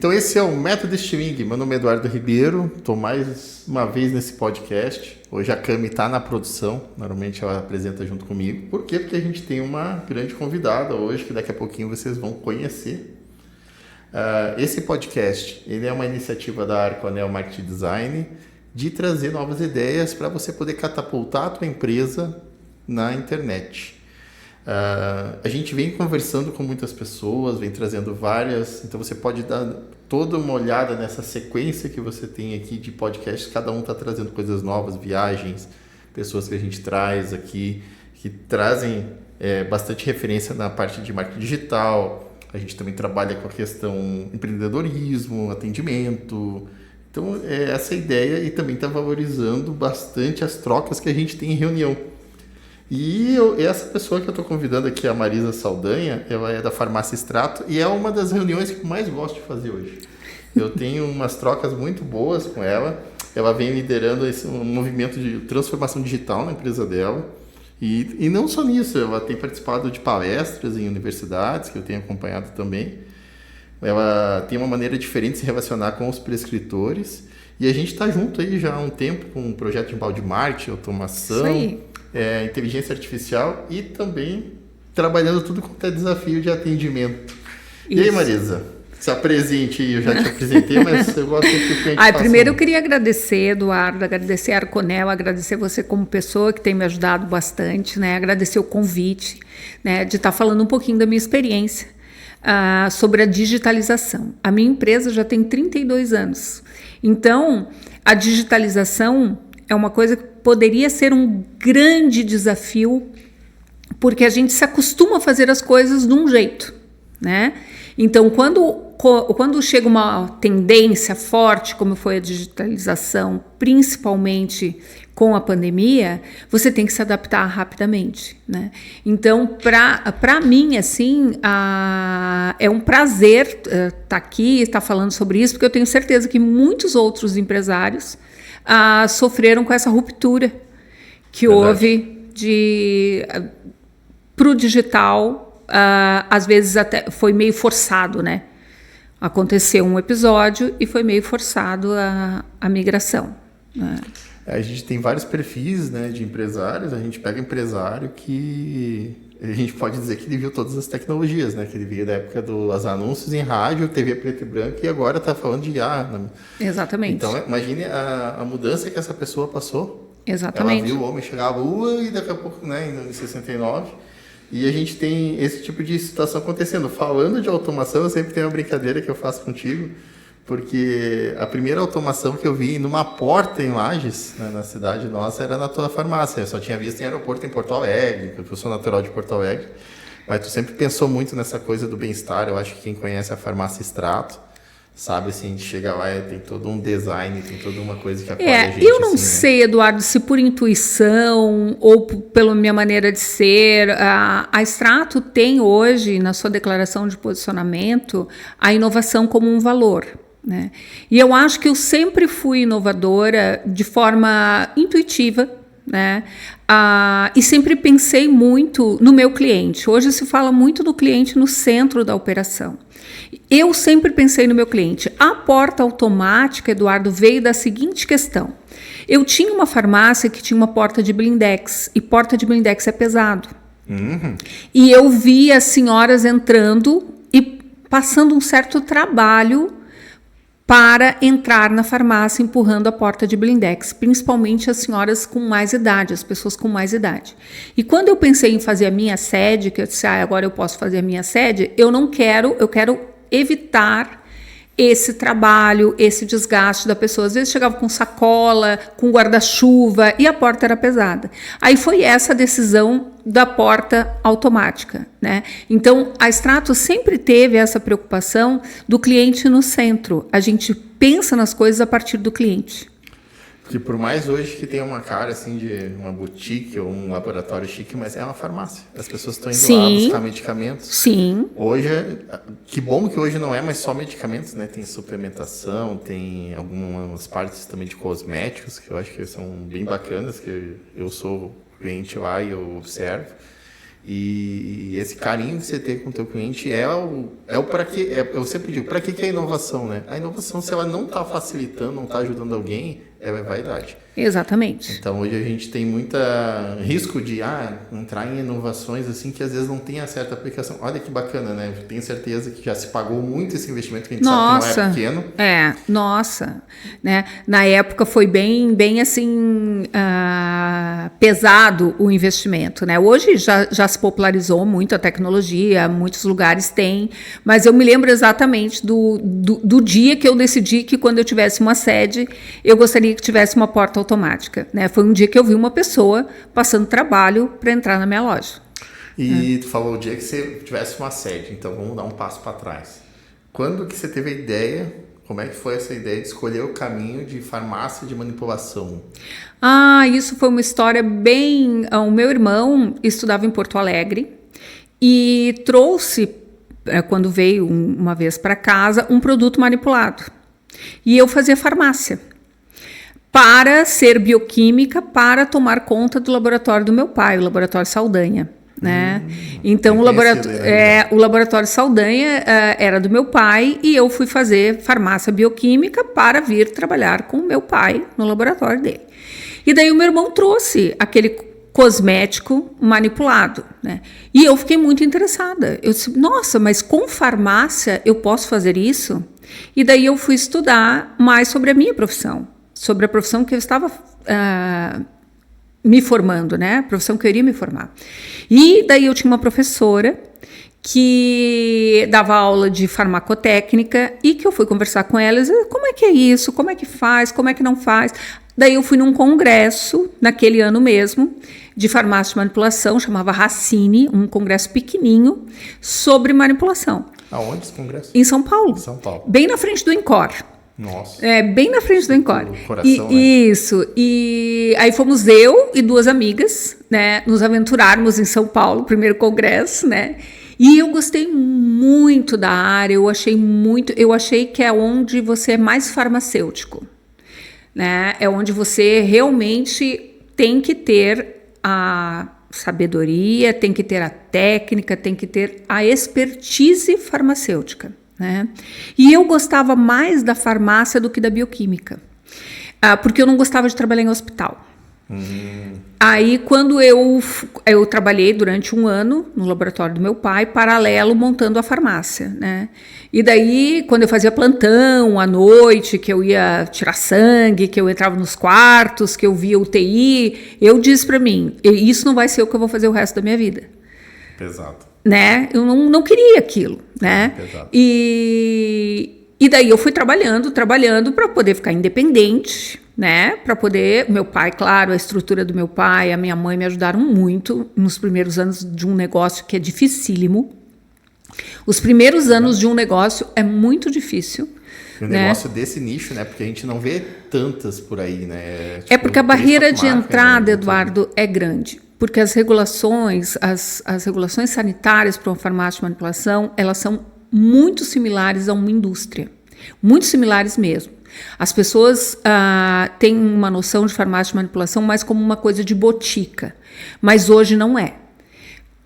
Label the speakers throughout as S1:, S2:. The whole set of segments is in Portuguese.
S1: Então esse é o Método Estilingue. Meu nome é Eduardo Ribeiro, estou mais uma vez nesse podcast. Hoje a Cami está na produção, normalmente ela apresenta junto comigo. Por quê? Porque a gente tem uma grande convidada hoje, que daqui a pouquinho vocês vão conhecer. Esse podcast ele é uma iniciativa da Arconel Marketing Design de trazer novas ideias para você poder catapultar a tua empresa na internet. A gente vem conversando com muitas pessoas, vem trazendo várias, então você pode dar toda uma olhada nessa sequência que você tem aqui de podcasts, cada um está trazendo coisas novas, viagens, pessoas que a gente traz aqui, que trazem bastante referência na parte de marketing digital. A gente também trabalha com a questão empreendedorismo, atendimento. Então, essa ideia e também está valorizando bastante as trocas que a gente tem em reunião. E essa pessoa que eu estou convidando aqui, a Marisa Saldanha, ela é da Farmácia Extrato e é uma das reuniões que eu mais gosto de fazer hoje. Eu tenho umas trocas muito boas com ela. Ela vem liderando um movimento de transformação digital na empresa dela. E não só nisso, ela tem participado de palestras em universidades, que eu tenho acompanhado também. Ela tem uma maneira diferente de se relacionar com os prescritores. E a gente está junto aí já há um tempo com um projeto de balde marketing, automação, inteligência artificial e também trabalhando tudo quanto é desafio de atendimento. Isso. E aí, Marisa? Se apresente aí, eu já te apresentei, mas eu gosto sempre que a gente
S2: primeiro eu queria agradecer, Eduardo, agradecer a Arconel, agradecer você como pessoa que tem me ajudado bastante, né? Agradecer o convite, né? De estar falando um pouquinho da minha experiência sobre a digitalização. A minha empresa já tem 32 anos, então a digitalização é uma coisa que poderia ser um grande desafio, porque a gente se acostuma a fazer as coisas de um jeito, né? Então, quando chega uma tendência forte, como foi a digitalização, principalmente com a pandemia, você tem que se adaptar rapidamente, né? Então, para mim, assim, é um prazer estar aqui, estar falando sobre isso, porque eu tenho certeza que muitos outros empresários sofreram com essa ruptura que houve para o digital. Às vezes até foi meio forçado, né? Aconteceu um episódio e foi meio forçado a migração, né?
S1: A gente tem vários perfis, né, de empresários. A gente pega empresário que a gente pode dizer que ele viu todas as tecnologias, né? Que ele veio da época dos anúncios em rádio, TV preto e branco e agora está falando de IA.
S2: Exatamente.
S1: Então, imagine a mudança que essa pessoa passou.
S2: Exatamente.
S1: Ela viu o homem chegar à lua e daqui a pouco, né, em 69... E a gente tem esse tipo de situação acontecendo. Falando de automação, eu sempre tenho uma brincadeira que eu faço contigo, porque a primeira automação que eu vi numa porta em Lages, né, na cidade nossa, era na tua farmácia. Eu só tinha visto em aeroporto em Porto Alegre, porque eu sou natural de Porto Alegre. Mas tu sempre pensou muito nessa coisa do bem-estar. Eu acho que quem conhece a Farmácia Extrato sabe, assim, a gente chega lá e tem todo um design, tem toda uma coisa que acolhe a gente.
S2: Eu não sei, né? Eduardo, se por intuição ou pela minha maneira de ser, a Extrato tem hoje, na sua declaração de posicionamento, a inovação como um valor, né? E eu acho que eu sempre fui inovadora de forma intuitiva, né? E sempre pensei muito no meu cliente. Hoje se fala muito do cliente no centro da operação. Eu sempre pensei no meu cliente. A porta automática, Eduardo, veio da seguinte questão. Eu tinha uma farmácia que tinha uma porta de blindex, e porta de blindex é pesado.
S1: Uhum.
S2: E eu via as senhoras entrando e passando um certo trabalho para entrar na farmácia empurrando a porta de blindex, principalmente as senhoras com mais idade, as pessoas com mais idade. E quando eu pensei em fazer a minha sede, que eu disse, agora eu posso fazer a minha sede, eu quero evitar esse trabalho, esse desgaste da pessoa. Às vezes chegava com sacola, com guarda-chuva e a porta era pesada. Aí foi essa a decisão da porta automática, né? Então, a Extrato sempre teve essa preocupação do cliente no centro. A gente pensa nas coisas a partir do cliente.
S1: Porque por mais hoje que tenha uma cara assim de uma boutique ou um laboratório chique, mas é uma farmácia. As pessoas estão indo lá buscar medicamentos.
S2: Sim.
S1: Hoje, que bom que hoje não é mais só medicamentos, né? Tem suplementação, tem algumas partes também de cosméticos, que eu acho que são bem bacanas, que eu sou cliente lá e eu observo. E esse carinho que você tem com o teu cliente é o para que eu sempre digo, para que é a inovação, né? A inovação, se ela não está facilitando, não está ajudando alguém, é vaidade.
S2: Exatamente.
S1: Então hoje a gente tem muito risco de entrar em inovações assim que às vezes não tem a certa aplicação. Olha que bacana, né? Eu tenho certeza que já se pagou muito esse investimento, que a gente sabe que não é pequeno.
S2: Nossa, né? Na época foi bem assim pesado o investimento, né? Hoje já se popularizou muito a tecnologia, muitos lugares têm, mas eu me lembro exatamente do dia que eu decidi que quando eu tivesse uma sede, eu gostaria que tivesse uma porta automática, né? Foi um dia que eu vi uma pessoa passando trabalho para entrar na minha loja.
S1: E tu falou o dia que você tivesse uma sede, então vamos dar um passo para trás. Quando que você teve a ideia, como é que foi essa ideia de escolher o caminho de farmácia de manipulação?
S2: Isso foi uma história bem... O meu irmão estudava em Porto Alegre e trouxe, quando veio uma vez para casa, um produto manipulado. E eu fazia farmácia para ser bioquímica, para tomar conta do laboratório do meu pai, o Laboratório Saldanha, né? Então, o Laboratório Saldanha era do meu pai e eu fui fazer farmácia bioquímica para vir trabalhar com o meu pai no laboratório dele. E daí o meu irmão trouxe aquele cosmético manipulado, né? E eu fiquei muito interessada. Eu disse, nossa, mas com farmácia eu posso fazer isso? E daí eu fui estudar mais sobre a minha profissão, sobre a profissão que eu estava me formando, né? A profissão que eu iria me formar. E daí eu tinha uma professora que dava aula de farmacotécnica e que eu fui conversar com ela e disse, como é que é isso? Como é que faz? Como é que não faz? Daí eu fui num congresso, naquele ano mesmo, de farmácia de manipulação, chamava Racine, um congresso pequenininho, sobre manipulação.
S1: Aonde esse congresso?
S2: Em São Paulo.
S1: São Paulo.
S2: Bem na frente do Encore.
S1: Nossa.
S2: Bem na frente do Encore.
S1: Coração, né?
S2: Isso. E aí fomos eu e duas amigas, né, nos aventurarmos em São Paulo, primeiro congresso, né? E eu gostei muito da área, eu achei que é onde você é mais farmacêutico, né? É onde você realmente tem que ter a sabedoria, tem que ter a técnica, tem que ter a expertise farmacêutica, né? E eu gostava mais da farmácia do que da bioquímica, porque eu não gostava de trabalhar em hospital. Aí, quando eu trabalhei durante um ano no laboratório do meu pai, paralelo, montando a farmácia, né? E daí, quando eu fazia plantão à noite, que eu ia tirar sangue, que eu entrava nos quartos, que eu via UTI, eu disse para mim, isso não vai ser o que eu vou fazer o resto da minha vida.
S1: Pesado.
S2: Né? Eu não queria aquilo, né?
S1: Pesado.
S2: E daí eu fui trabalhando para poder ficar independente, né? Para poder... Meu pai, claro, a estrutura do meu pai, a minha mãe me ajudaram muito nos primeiros anos de um negócio que é dificílimo. Os primeiros anos de um negócio é muito difícil.
S1: Um negócio desse nicho, né? Porque a gente não vê tantas por aí, né?
S2: É porque a barreira de entrada, Eduardo, é grande. Porque as regulações, as regulações sanitárias para uma farmácia de manipulação, elas são muito similares a uma indústria. Muito similares mesmo. As pessoas têm uma noção de farmácia de manipulação mais como uma coisa de botica. Mas hoje não é.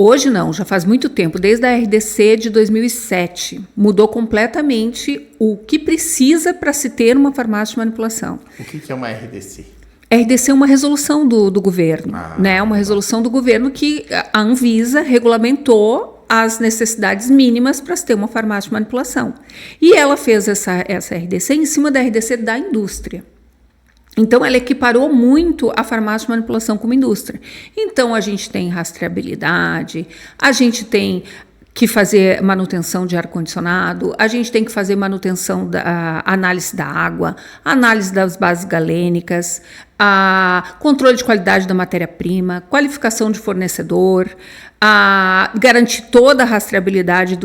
S2: Hoje não, já faz muito tempo, desde a RDC de 2007, mudou completamente o que precisa para se ter uma farmácia de manipulação.
S1: O que é uma RDC?
S2: RDC é uma resolução do governo, né? Uma resolução do governo que a Anvisa regulamentou as necessidades mínimas para se ter uma farmácia de manipulação. E ela fez essa RDC em cima da RDC da indústria. Então, ela equiparou muito a farmácia de manipulação como indústria. Então, a gente tem rastreabilidade, a gente tem que fazer manutenção de ar-condicionado, a gente tem que fazer manutenção da análise da água, análise das bases galênicas, controle de qualidade da matéria-prima, qualificação de fornecedor, garantir toda a rastreabilidade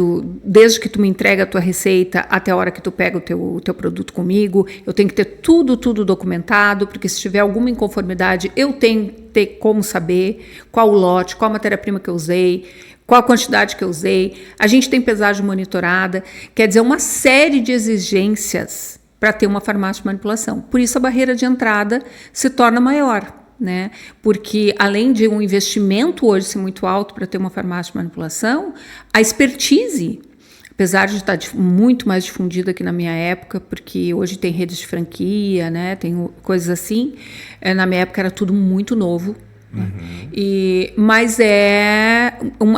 S2: desde que tu me entrega a tua receita até a hora que tu pega o teu produto comigo. Eu tenho que ter tudo documentado, porque se tiver alguma inconformidade, eu tenho que ter como saber qual o lote, qual a matéria-prima que eu usei, qual a quantidade que eu usei. A gente tem pesagem monitorada, quer dizer, uma série de exigências para ter uma farmácia de manipulação. Por isso a barreira de entrada se torna maior. né? Porque além de um investimento hoje ser muito alto para ter uma farmácia de manipulação, a expertise, apesar de estar muito mais difundida aqui na minha época, porque hoje tem redes de franquia, né? Tem coisas assim, na minha época era tudo muito novo. Mas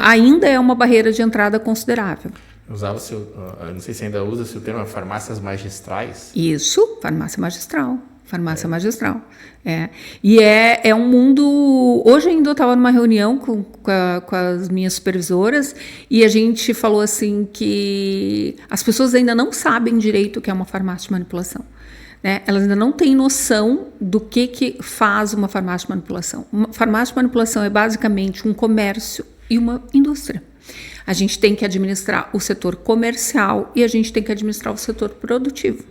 S2: ainda é uma barreira de entrada considerável.
S1: Usava-se, não sei se ainda usa-se o termo farmácias magistrais.
S2: Isso, farmácia magistral. Farmácia magistral. E é um mundo... Hoje ainda eu estava numa reunião com as minhas supervisoras e a gente falou assim que as pessoas ainda não sabem direito o que é uma farmácia de manipulação. Né? Elas ainda não têm noção do que faz uma farmácia de manipulação. Uma farmácia de manipulação é basicamente um comércio e uma indústria. A gente tem que administrar o setor comercial e a gente tem que administrar o setor produtivo.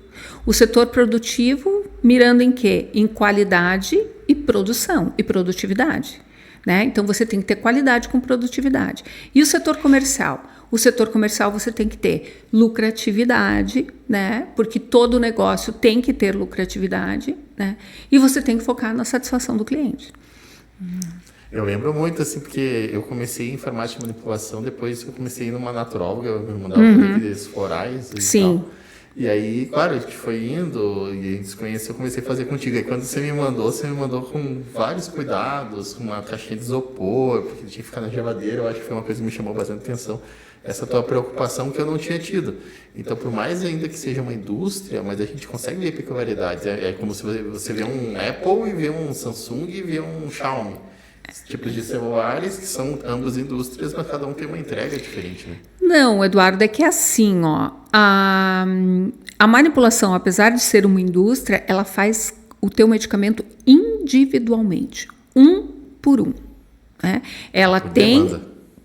S2: O setor produtivo mirando em quê? Em qualidade e produção e produtividade. Né? Então você tem que ter qualidade com produtividade. E o setor comercial? O setor comercial você tem que ter lucratividade, né? Porque todo negócio tem que ter lucratividade, né? E você tem que focar na satisfação do cliente.
S1: Eu lembro muito, assim, porque eu comecei em farmácia de manipulação, depois eu comecei numa naturóloga, eu mandava aqueles florais e
S2: Sim.
S1: tal. E aí, claro, a gente foi indo e a gente se conheceu, eu comecei a fazer contigo. Aí quando você me mandou com vários cuidados, com uma caixinha de isopor, porque tinha que ficar na geladeira, eu acho que foi uma coisa que me chamou bastante atenção. Essa tua preocupação que eu não tinha tido. Então, por mais ainda que seja uma indústria, mas a gente consegue ver peculiaridades. É como se você vê um Apple e vê um Samsung e vê um Xiaomi. Tipos de celulares que são ambas indústrias, mas cada um tem uma entrega diferente, né?
S2: Não, Eduardo, é que é assim, ó, a manipulação, apesar de ser uma indústria, ela faz o teu medicamento individualmente, um por um. Né? Ela tem,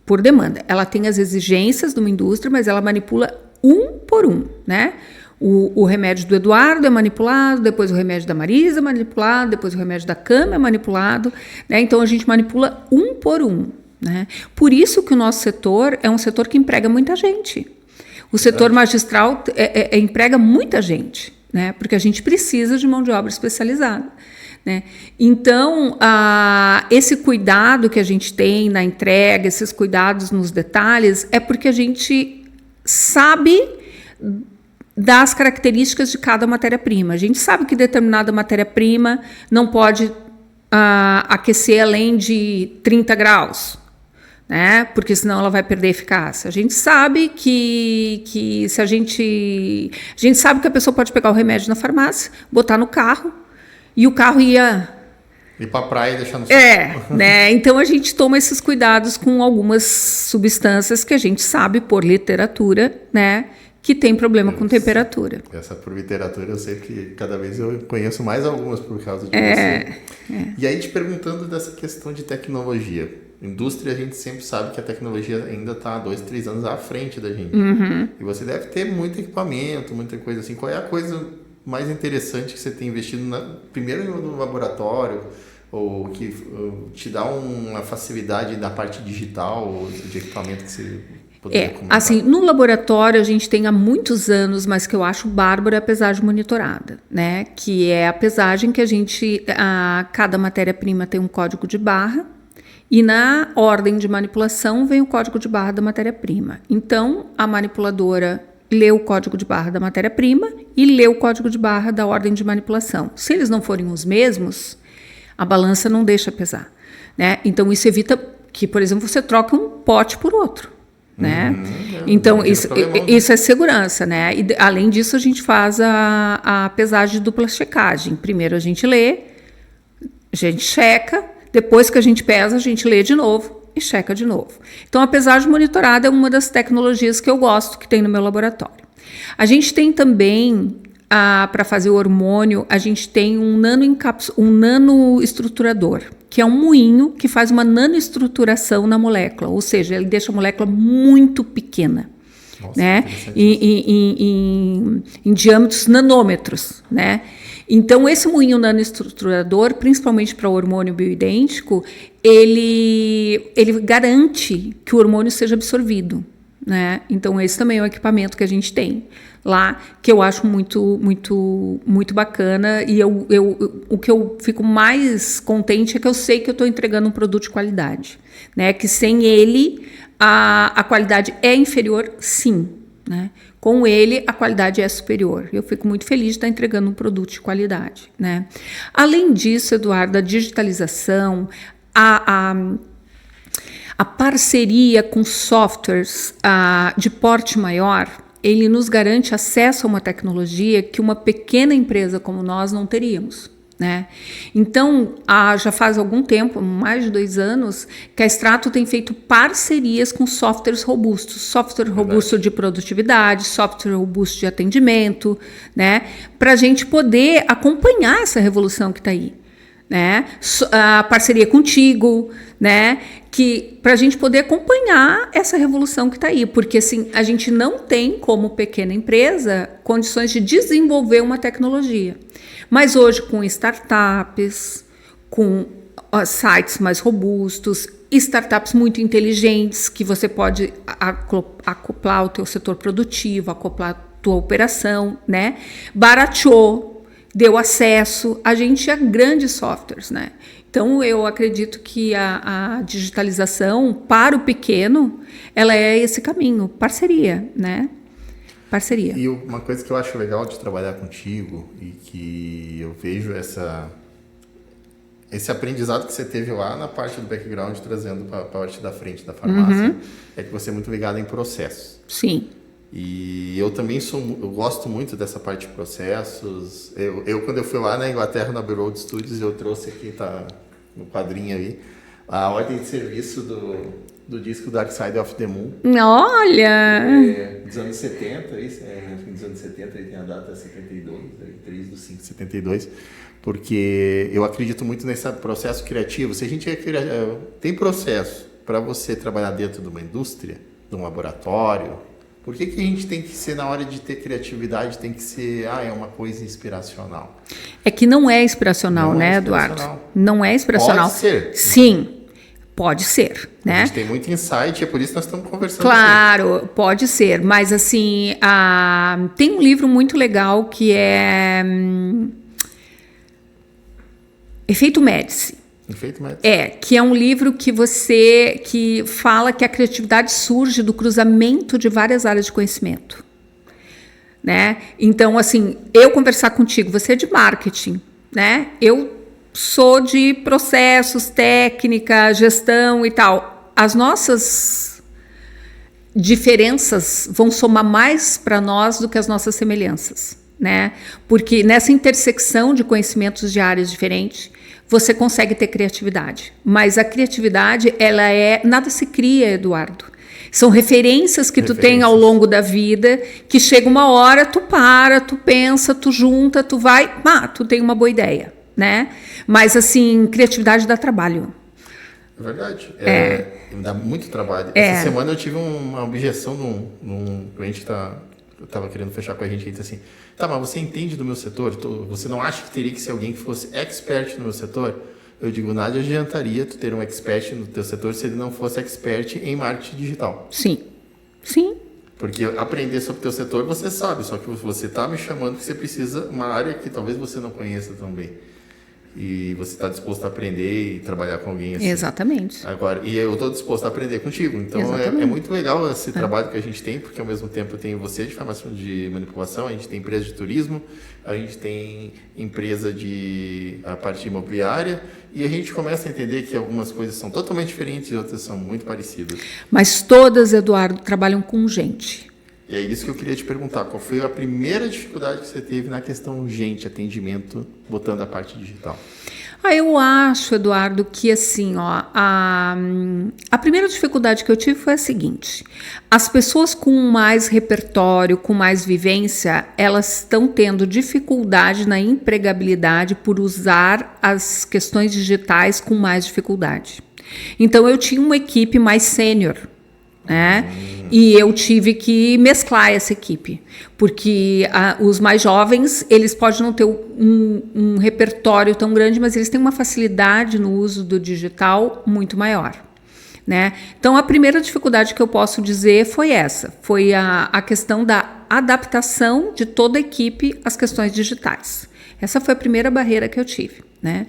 S2: por demanda, ela tem as exigências de uma indústria, mas ela manipula um por um, né? O remédio do Eduardo é manipulado, depois o remédio da Marisa é manipulado, depois o remédio da Cama é manipulado, né? Então a gente manipula um por um, né? Por isso que o nosso setor é um setor que emprega muita gente. O setor magistral emprega muita gente, né? Porque a gente precisa de mão de obra especializada. Né? Então, esse cuidado que a gente tem na entrega, esses cuidados nos detalhes, é porque a gente sabe das características de cada matéria-prima. A gente sabe que determinada matéria-prima não pode aquecer além de 30 graus, né? Porque senão ela vai perder eficácia. A gente sabe que se a gente sabe que a pessoa pode pegar o remédio na farmácia, botar no carro, e o carro ia
S1: ir para a praia e deixar no
S2: sol. Né? Então a gente toma esses cuidados com algumas substâncias que a gente sabe por literatura, né, que tem problema com temperatura.
S1: Essa por literatura eu sei que cada vez eu conheço mais algumas por causa de você. E aí te perguntando dessa questão de tecnologia. Indústria, a gente sempre sabe que a tecnologia ainda está 2, 3 anos à frente da gente. E você deve ter muito equipamento, muita coisa assim. Qual é a coisa mais interessante que você tem investido primeiro no laboratório, ou que te dá uma facilidade na parte digital de equipamento que você poderia comentar?
S2: Assim, no laboratório a gente tem há muitos anos, mas que eu acho bárbaro, é a pesagem monitorada, né? Que é a pesagem que cada matéria-prima tem um código de barra, e na ordem de manipulação vem o código de barra da matéria-prima. Então, a manipuladora lê o código de barra da matéria-prima e lê o código de barra da ordem de manipulação. Se eles não forem os mesmos, a balança não deixa pesar, né? Então, isso evita que, por exemplo, você troque um pote por outro, né? Então, isso é segurança, né? E, além disso, a gente faz a pesagem de dupla checagem. Primeiro a gente lê, a gente checa, depois que a gente pesa, a gente lê de novo e checa de novo. Então, a pesagem monitorada é uma das tecnologias que eu gosto, que tem no meu laboratório. A gente tem também, para fazer o hormônio, a gente tem um nanoestruturador, que é um moinho que faz uma nanoestruturação na molécula, ou seja, ele deixa a molécula muito pequena. Nossa, né? Em diâmetros nanômetros, né? Então, esse moinho nanoestruturador, principalmente para o hormônio bioidêntico, ele garante que o hormônio seja absorvido, né? Então esse também é um equipamento que a gente tem lá, que eu acho muito bacana, e o que eu fico mais contente é que eu sei que eu estou entregando um produto de qualidade, né? Que sem ele a qualidade é inferior, sim, né? Com ele a qualidade é superior. Eu fico muito feliz de estar entregando um produto de qualidade, né? Além disso, Eduardo, a digitalização, a parceria com softwares de porte maior, ele nos garante acesso a uma tecnologia que uma pequena empresa como nós não teríamos, né? Então, já faz algum tempo, mais de 2 anos, que a Strato tem feito parcerias com softwares robustos, software robusto de produtividade, software robusto de atendimento, né? Para a gente poder acompanhar essa revolução que está aí, né? A parceria contigo, né? Que para a gente poder acompanhar essa revolução que está aí, porque assim a gente não tem, como pequena empresa, condições de desenvolver uma tecnologia. Mas hoje, com startups, com sites mais robustos, startups muito inteligentes, que você pode acoplar o teu setor produtivo, acoplar a tua operação, né? Barateou, deu acesso a gente a grandes softwares, né? Então, eu acredito que a digitalização para o pequeno, ela é esse caminho, parceria, né? Parceria.
S1: E uma coisa que eu acho legal de trabalhar contigo e que eu vejo esse aprendizado que você teve lá na parte do background, trazendo para a parte da frente da farmácia, é que você é muito ligado em processos.
S2: Sim.
S1: E eu também eu gosto muito dessa parte de processos. Quando eu fui lá na Inglaterra, na Abbey Road Studios, eu trouxe aqui, tá no quadrinho aí, a ordem de serviço do disco Dark Side of the Moon.
S2: Olha!
S1: Dos anos 70, isso, no fim dos anos 70, aí tem a data 72, 3/5/72, porque eu acredito muito nesse processo criativo. Se a gente tem processo para você trabalhar dentro de uma indústria, de um laboratório, por que a gente tem que ser, na hora de ter criatividade, tem que ser, é uma coisa inspiracional?
S2: É que não é inspiracional, né, Eduardo? Não é inspiracional.
S1: Pode ser.
S2: Sim, pode ser, né?
S1: A gente tem muito insight, é por isso que nós estamos conversando.
S2: Claro, assim. Pode ser, mas assim, tem um livro muito legal que é Efeito Médici. Que é um livro que fala que a criatividade surge do cruzamento de várias áreas de conhecimento, né? Então, assim, eu conversar contigo, você é de marketing, né? Eu sou de processos, técnica, gestão e tal. As nossas diferenças vão somar mais para nós do que as nossas semelhanças, né? Porque nessa intersecção de conhecimentos de áreas diferentes, você consegue ter criatividade. Mas a criatividade, nada se cria, Eduardo. São referências que tu tem ao longo da vida, que chega uma hora, tu para, tu pensa, tu junta, tu vai, tu tem uma boa ideia, né? Mas, assim, criatividade dá trabalho.
S1: É verdade. Dá muito trabalho. Essa semana eu tive uma objeção num cliente que estava querendo fechar com a gente, e disse assim, mas você entende do meu setor? Você não acha que teria que ser alguém que fosse expert no meu setor? Eu digo, nada adiantaria tu ter um expert no teu setor se ele não fosse expert em marketing digital.
S2: Sim.
S1: Porque aprender sobre o teu setor você sabe, só que você está me chamando que você precisa uma área que talvez você não conheça tão bem. E você está disposto a aprender e trabalhar com alguém assim.
S2: Exatamente.
S1: Agora, e eu estou disposto a aprender contigo. Então, é muito legal esse trabalho que a gente tem, porque ao mesmo tempo eu tenho você de farmácia de manipulação, a gente tem empresa de turismo, a gente tem empresa a parte imobiliária, e a gente começa a entender que algumas coisas são totalmente diferentes e outras são muito parecidas.
S2: Mas todas, Eduardo, trabalham com gente.
S1: E é isso que eu queria te perguntar. Qual foi a primeira dificuldade que você teve na questão atendimento, botando a parte digital?
S2: Eu acho, Eduardo, que assim, a primeira dificuldade que eu tive foi a seguinte. As pessoas com mais repertório, com mais vivência, elas estão tendo dificuldade na empregabilidade por usar as questões digitais com mais dificuldade. Então, eu tinha uma equipe mais sênior, né? E eu tive que mesclar essa equipe, porque os mais jovens, eles podem não ter um repertório tão grande, mas eles têm uma facilidade no uso do digital muito maior, né? Então, a primeira dificuldade que eu posso dizer foi essa, foi a questão da adaptação de toda a equipe às questões digitais. Essa foi a primeira barreira que eu tive, né?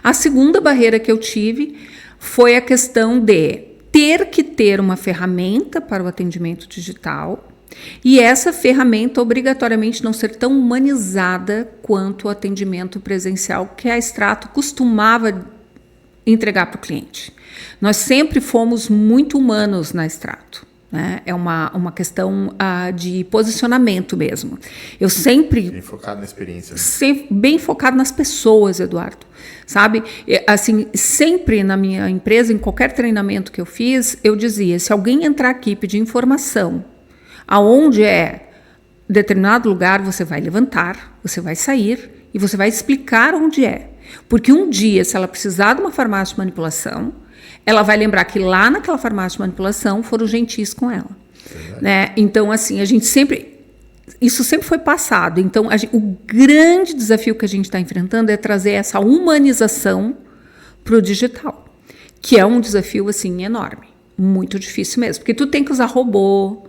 S2: A segunda barreira que eu tive foi a questão de ter que ter uma ferramenta para o atendimento digital e essa ferramenta obrigatoriamente não ser tão humanizada quanto o atendimento presencial que a Strato costumava entregar para o cliente. Nós sempre fomos muito humanos na Strato, né? É uma questão de posicionamento mesmo. Eu sempre...
S1: Bem focado na experiência.
S2: Bem focado nas pessoas, Eduardo. Sabe? Assim, sempre na minha empresa, em qualquer treinamento que eu fiz, eu dizia, se alguém entrar aqui e pedir informação, aonde é determinado lugar, você vai levantar, você vai sair e você vai explicar onde é. Porque um dia, se ela precisar de uma farmácia de manipulação, ela vai lembrar que lá naquela farmácia de manipulação foram gentis com ela. Né? Então, assim, a gente sempre... Isso sempre foi passado. Então, o grande desafio que a gente está enfrentando é trazer essa humanização para o digital, que é um desafio, assim, enorme. Muito difícil mesmo. Porque tu tem que usar robô,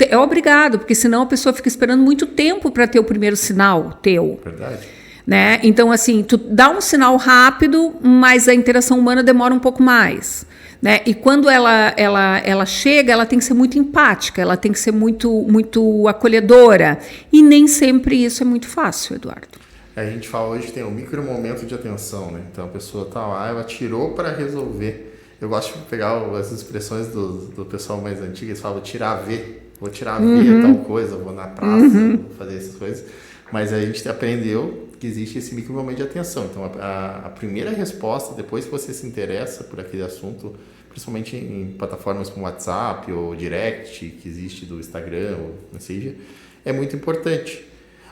S2: é obrigado, porque senão a pessoa fica esperando muito tempo para ter o primeiro sinal teu.
S1: Verdade.
S2: Né? Então, assim, tu dá um sinal rápido, mas a interação humana demora um pouco mais. Né? E quando ela chega, ela tem que ser muito empática, ela tem que ser muito acolhedora. E nem sempre isso é muito fácil, Eduardo.
S1: A gente fala hoje que tem um micro momento de atenção, né? Então a pessoa está lá, ela tirou para resolver. Eu gosto de pegar as expressões do pessoal mais antigo, eles falam tirar a ver. Vou tirar a ver tal coisa, vou na praça, vou fazer essas coisas. Mas a gente aprendeu que existe esse micro momento de atenção. Então, a primeira resposta, depois que você se interessa por aquele assunto, principalmente em plataformas como WhatsApp ou Direct, que existe do Instagram, ou seja, é muito importante.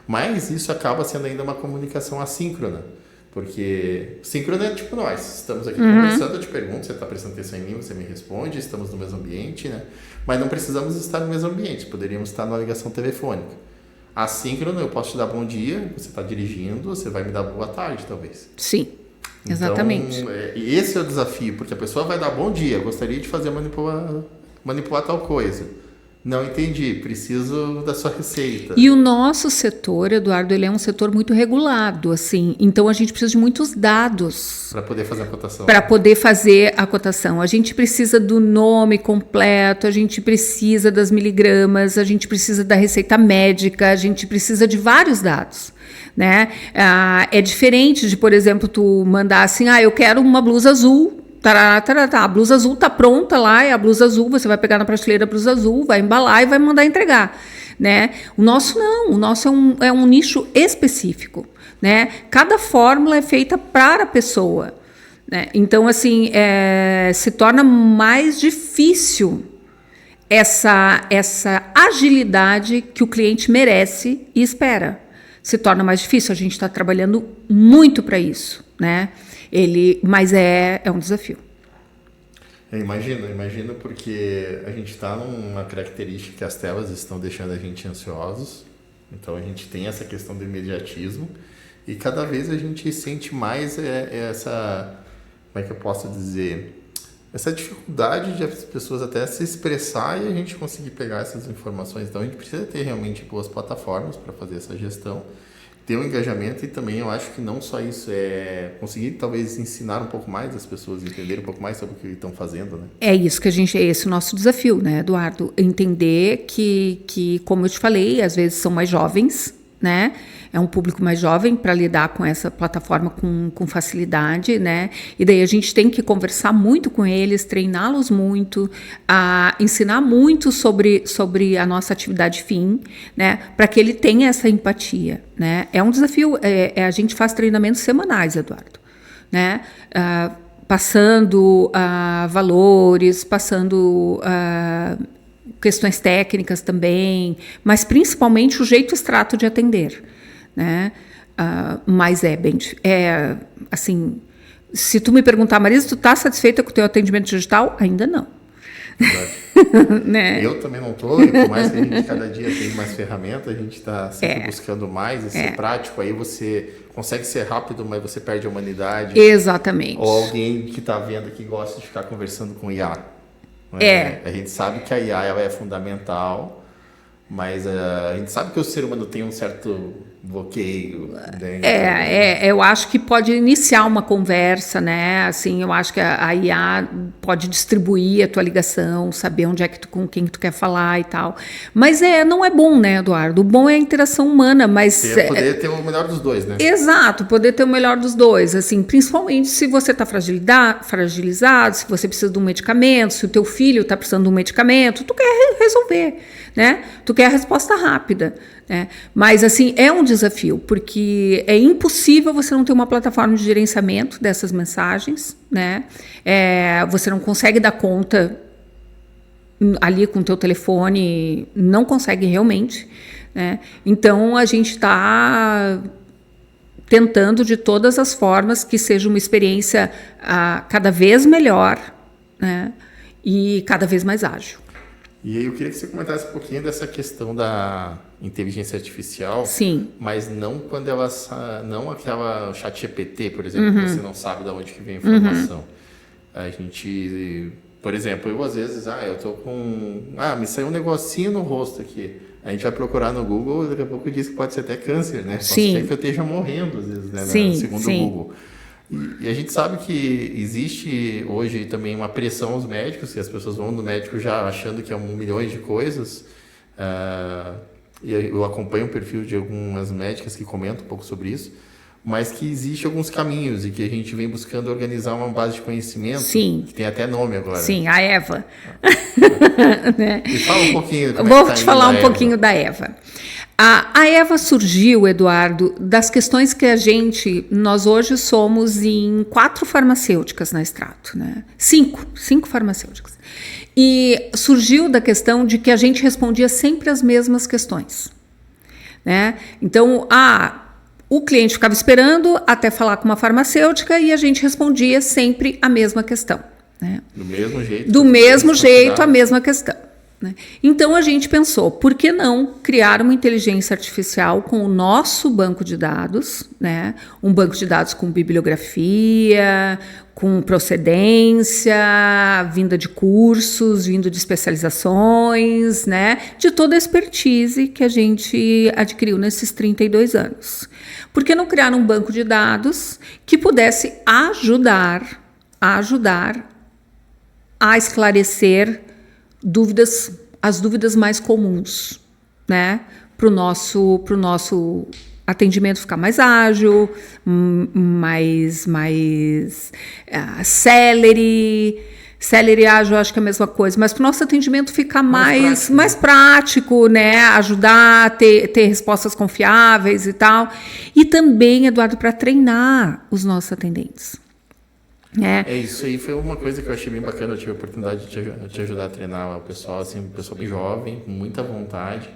S1: Mas isso acaba sendo ainda uma comunicação assíncrona. Porque síncrona é tipo nós. Estamos aqui conversando, eu te pergunto, você está prestando atenção em mim, você me responde, estamos no mesmo ambiente, né? Mas não precisamos estar no mesmo ambiente, poderíamos estar numa ligação telefônica. Assíncrono, eu posso te dar bom dia, você está dirigindo, você vai me dar boa tarde, talvez.
S2: Sim, exatamente.
S1: Então, esse é o desafio, porque a pessoa vai dar bom dia, gostaria de fazer manipular tal coisa. Não entendi, preciso da sua receita.
S2: E o nosso setor, Eduardo, ele é um setor muito regulado, assim, então a gente precisa de muitos dados.
S1: Para poder fazer a cotação.
S2: Para poder fazer a cotação. A gente precisa do nome completo, a gente precisa das miligramas, a gente precisa da receita médica, a gente precisa de vários dados. Né? É diferente de, por exemplo, tu mandar assim, eu quero uma blusa azul. A blusa azul está pronta lá, é a blusa azul, você vai pegar na prateleira a blusa azul, vai embalar e vai mandar entregar. Né? O nosso não, o nosso é um nicho específico. Né? Cada fórmula é feita para a pessoa. Né? Então, assim, se torna mais difícil essa agilidade que o cliente merece e espera. Se torna mais difícil, a gente está trabalhando muito para isso. Né? Mas é um desafio.
S1: Eu imagino porque a gente está numa característica que as telas estão deixando a gente ansiosos, então a gente tem essa questão do imediatismo e cada vez a gente sente mais essa, como é que eu posso dizer, essa dificuldade de as pessoas até se expressar e a gente conseguir pegar essas informações. Então a gente precisa ter realmente boas plataformas para fazer essa gestão, ter um engajamento e também eu acho que não só isso, é conseguir talvez ensinar um pouco mais as pessoas, entenderem um pouco mais sobre o que estão fazendo, né?
S2: É isso que esse é o nosso desafio, né, Eduardo? Entender que, como eu te falei, às vezes são mais jovens, né? É um público mais jovem para lidar com essa plataforma com facilidade, né? E daí a gente tem que conversar muito com eles, treiná-los muito, ensinar muito sobre a nossa atividade fim, né? Para que ele tenha essa empatia, né? É um desafio, a gente faz treinamentos semanais, Eduardo, né? Passando valores, passando questões técnicas também, mas principalmente o jeito Strato de atender. Né? Mas assim, se tu me perguntar, Marisa, tu tá satisfeita com o teu atendimento digital? Ainda não.
S1: Né? Eu também não estou, e por mais que a gente cada dia tenha mais ferramentas, a gente está sempre buscando mais e ser prático, aí você consegue ser rápido, mas você perde a humanidade.
S2: Exatamente.
S1: Ou alguém que está vendo que gosta de ficar conversando com IA. A gente sabe que a IA ela é fundamental, mas a gente sabe que o ser humano tem um certo bloqueio.
S2: Eu acho que pode iniciar uma conversa, né? Assim, eu acho que a IA pode distribuir a tua ligação, saber onde é que com quem tu quer falar e tal. Mas não é bom, né, Eduardo? O bom é a interação humana, mas...
S1: Poder ter o melhor dos dois, né?
S2: Exato, poder ter o melhor dos dois, assim, principalmente se você está fragilizado, se você precisa de um medicamento, se o teu filho está precisando de um medicamento, tu quer resolver, né? Tu quer a resposta rápida, né? Mas, assim, é um desafio, porque é impossível você não ter uma plataforma de gerenciamento dessas mensagens, né? Você não consegue dar conta ali com o teu telefone, não consegue realmente, né? Então, a gente está tentando de todas as formas que seja uma experiência cada vez melhor, né? E cada vez mais ágil.
S1: E aí eu queria que você comentasse um pouquinho dessa questão da inteligência artificial.
S2: Sim.
S1: Mas não quando ela... Não aquela chat GPT, por exemplo, que você não sabe de onde que vem a informação. A gente... Por exemplo, eu às vezes... eu tô com... me saiu um negocinho no rosto aqui. A gente vai procurar no Google e daqui a pouco diz que pode ser até câncer, né? Pode ser que eu esteja morrendo, às vezes, né? Segundo o Google. E a gente sabe que existe hoje também uma pressão aos médicos, que as pessoas vão no médico já achando que é 1 milhão de coisas. E eu acompanho o perfil de algumas médicas que comentam um pouco sobre isso, mas que existe alguns caminhos e que a gente vem buscando organizar uma base de conhecimento.
S2: Sim.
S1: Que tem até nome agora.
S2: Sim, a Eva. Né?
S1: E fala um pouquinho.
S2: Vou te falar um pouquinho da Eva. A Eva surgiu, Eduardo, das questões que nós hoje somos em 4 farmacêuticas na Extrato, né? 5 farmacêuticas. E surgiu da questão de que a gente respondia sempre as mesmas questões, né? Então, o cliente ficava esperando até falar com uma farmacêutica e a gente respondia sempre a mesma questão, né?
S1: Do mesmo jeito.
S2: Do mesmo jeito, a mesma questão. Né? Então a gente pensou, por que não criar uma inteligência artificial com o nosso banco de dados, né? Um banco de dados com bibliografia, com procedência, vinda de cursos, vindo de especializações, né? De toda a expertise que a gente adquiriu nesses 32 anos. Por que não criar um banco de dados que pudesse ajudar a esclarecer as dúvidas mais comuns, né? Para o nosso atendimento ficar mais ágil, mais célere, ágil, acho que é a mesma coisa, mas para o nosso atendimento ficar mais prático, né? Ajudar a ter respostas confiáveis e tal. E também, Eduardo, para treinar os nossos atendentes.
S1: Isso aí foi uma coisa que eu achei bem bacana. Eu tive a oportunidade de te ajudar a treinar o pessoal, assim, um pessoal bem jovem, com muita vontade.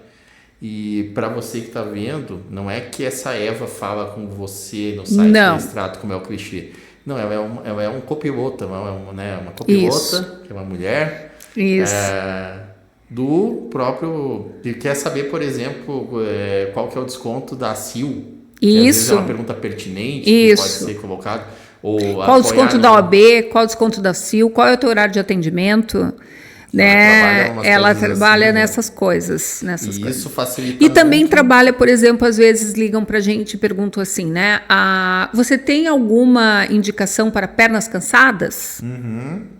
S1: E para você que está vendo, não é que essa Eva fala com você no site do Extrato, como é o clichê. Não, ela é um copilota, uma copilota, que é uma mulher.
S2: Isso.
S1: Do próprio... Que quer saber, por exemplo, qual que é o desconto da CIL. Que
S2: Isso.
S1: Às vezes é uma pergunta pertinente, que pode ser colocado.
S2: Qual o desconto da OAB, qual o desconto da CIL, qual é o teu horário de atendimento, né? Ela trabalha nessas coisas.
S1: Isso facilita
S2: muito. E também
S1: muito.
S2: Trabalha, por exemplo, às vezes ligam pra gente e perguntam assim, né? Você tem alguma indicação para pernas cansadas?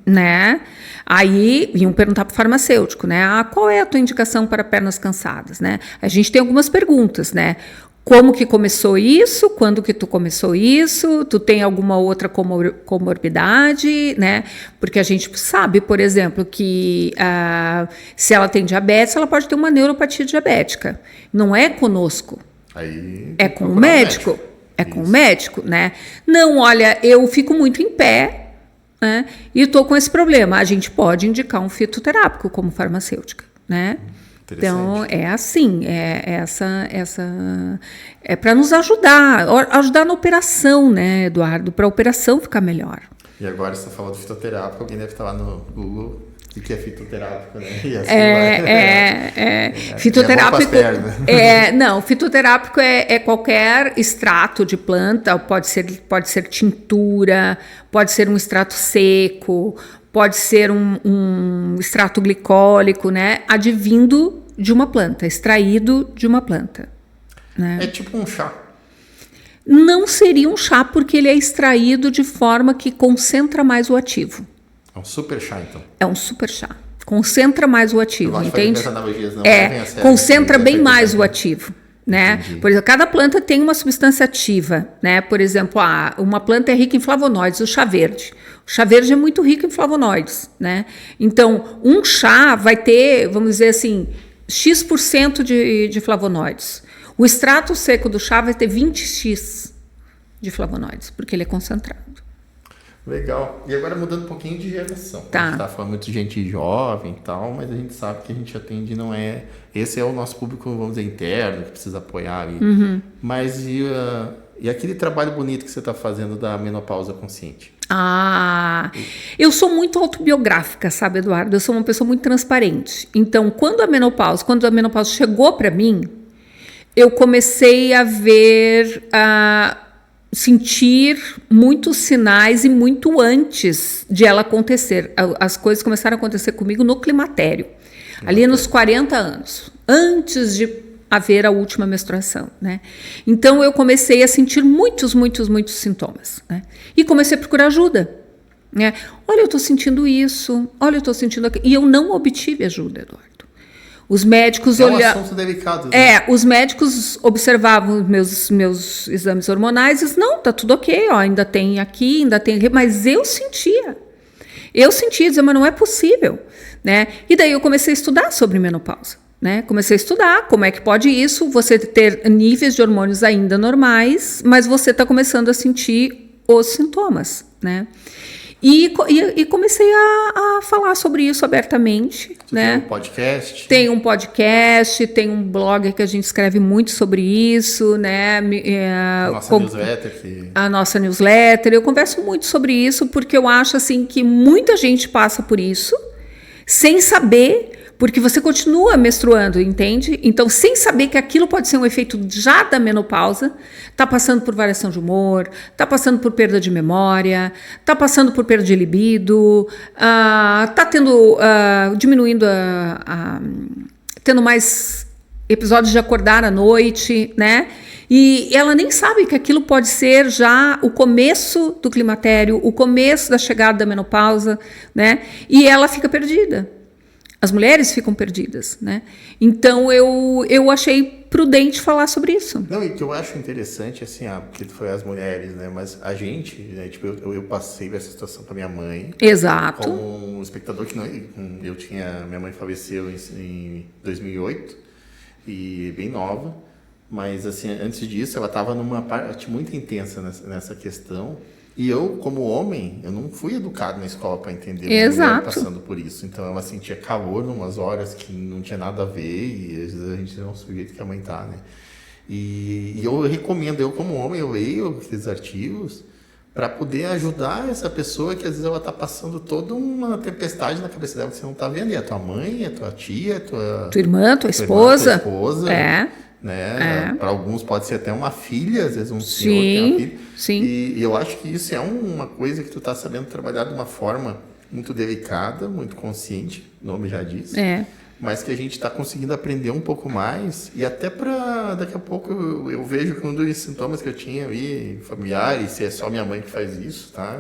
S2: Né? Aí iam perguntar para o farmacêutico, né? Qual é a tua indicação para pernas cansadas, né? A gente tem algumas perguntas, né? Como que começou isso? Quando que tu começou isso? Tu tem alguma outra comorbidade, né? Porque a gente sabe, por exemplo, que se ela tem diabetes, ela pode ter uma neuropatia diabética. Não é conosco.
S1: Aí
S2: é com o médico. É com o médico, né? Não, olha, eu fico muito em pé, né? E estou com esse problema. A gente pode indicar um fitoterápico como farmacêutica, né? Então, é assim, é para nos ajudar na operação, né, Eduardo, para a operação ficar melhor.
S1: E agora você está falando de fitoterápico, alguém deve estar lá no Google, o que é fitoterápico, né? E assim
S2: fitoterápico, não, fitoterápico é qualquer extrato de planta, pode ser tintura, pode ser um extrato seco, pode ser um extrato glicólico, né? Advindo de uma planta, extraído de uma planta. Né?
S1: É tipo um chá.
S2: Não seria um chá porque ele é extraído de forma que concentra mais o ativo.
S1: É um super chá, então.
S2: É um super chá. Concentra mais o ativo, entende? Concentra bem mais o ativo. Né? Por exemplo, cada planta tem uma substância ativa, né? Por exemplo, uma planta é rica em flavonoides, o chá verde. O chá verde é muito rico em flavonoides, né? Então, um chá vai ter, vamos dizer assim, X% de flavonoides. O extrato seco do chá vai ter 20x de flavonoides, porque ele é concentrado.
S1: Legal. E agora mudando um pouquinho de geração.
S2: Tá.
S1: A gente tá falando muito de gente jovem e tal, mas a gente sabe que a gente atende não é... Esse é o nosso público, vamos dizer, interno, que precisa apoiar ali. Mas e aquele trabalho bonito que você está fazendo da menopausa consciente?
S2: Eu sou muito autobiográfica, sabe, Eduardo? Eu sou uma pessoa muito transparente. Então, quando a menopausa chegou para mim, eu comecei a ver... sentir muitos sinais e muito antes de ela acontecer. As coisas começaram a acontecer comigo no climatério, ali nos 40 anos, antes de haver a última menstruação, né? Então eu comecei a sentir muitos sintomas, né? E comecei a procurar ajuda, né? Olha, eu estou sentindo isso, olha, eu estou sentindo aquilo. E eu não obtive ajuda, Eduardo. Os médicos
S1: olhavam. É um assunto delicado. Né?
S2: Os médicos observavam meus exames hormonais e diziam, não, tá tudo ok, ó, ainda tem aqui, mas eu sentia, dizia, mas não é possível, né? E daí eu comecei a estudar sobre menopausa, né? Comecei a estudar como é que pode isso, você ter níveis de hormônios ainda normais, mas você está começando a sentir os sintomas, né? E comecei a falar sobre isso abertamente.
S1: Você
S2: né?
S1: Tem um podcast?
S2: Tem um podcast, tem um blog que a gente escreve muito sobre isso, né?
S1: Newsletter.
S2: A nossa newsletter. Eu converso muito sobre isso porque eu acho assim que muita gente passa por isso sem saber, porque você continua menstruando, entende? Então, sem saber que aquilo pode ser um efeito já da menopausa, tá passando por variação de humor, tá passando por perda de memória, tá passando por perda de libido, tá tendo, diminuindo, tendo mais episódios de acordar à noite, né? E ela nem sabe que aquilo pode ser já o começo do climatério, o começo da chegada da menopausa, né? E ela fica perdida. As mulheres ficam perdidas, né? Então, eu achei prudente falar sobre isso.
S1: Não, e que eu acho interessante, assim, porque foi as mulheres, né? Mas a gente, né? Tipo, eu passei essa situação com a minha mãe.
S2: Exato.
S1: Como um espectador que não... Minha mãe faleceu em 2008, e bem nova. Mas, assim, antes disso, ela estava numa parte muito intensa nessa questão. E eu, como homem, eu não fui educado na escola para entender uma mulher passando por isso. Então, ela sentia calor em umas horas que não tinha nada a ver. E às vezes a gente não sabe o jeito que a mãe tá, né? E eu recomendo, eu como homem, eu leio esses artigos para poder ajudar essa pessoa que às vezes ela está passando toda uma tempestade na cabeça dela que você não está vendo. E a tua mãe, a tua tia, a tua
S2: irmã, tua esposa.
S1: Né? Para alguns pode ser até uma filha, às vezes um senhor tem uma filha.
S2: Sim.
S1: E eu acho que isso é uma coisa que tu está sabendo trabalhar de uma forma muito delicada, muito consciente, o nome já diz. Mas que a gente está conseguindo aprender um pouco mais e até para daqui a pouco eu vejo que um dos sintomas que eu tinha ali, familiar, e se é só minha mãe que faz isso, tá?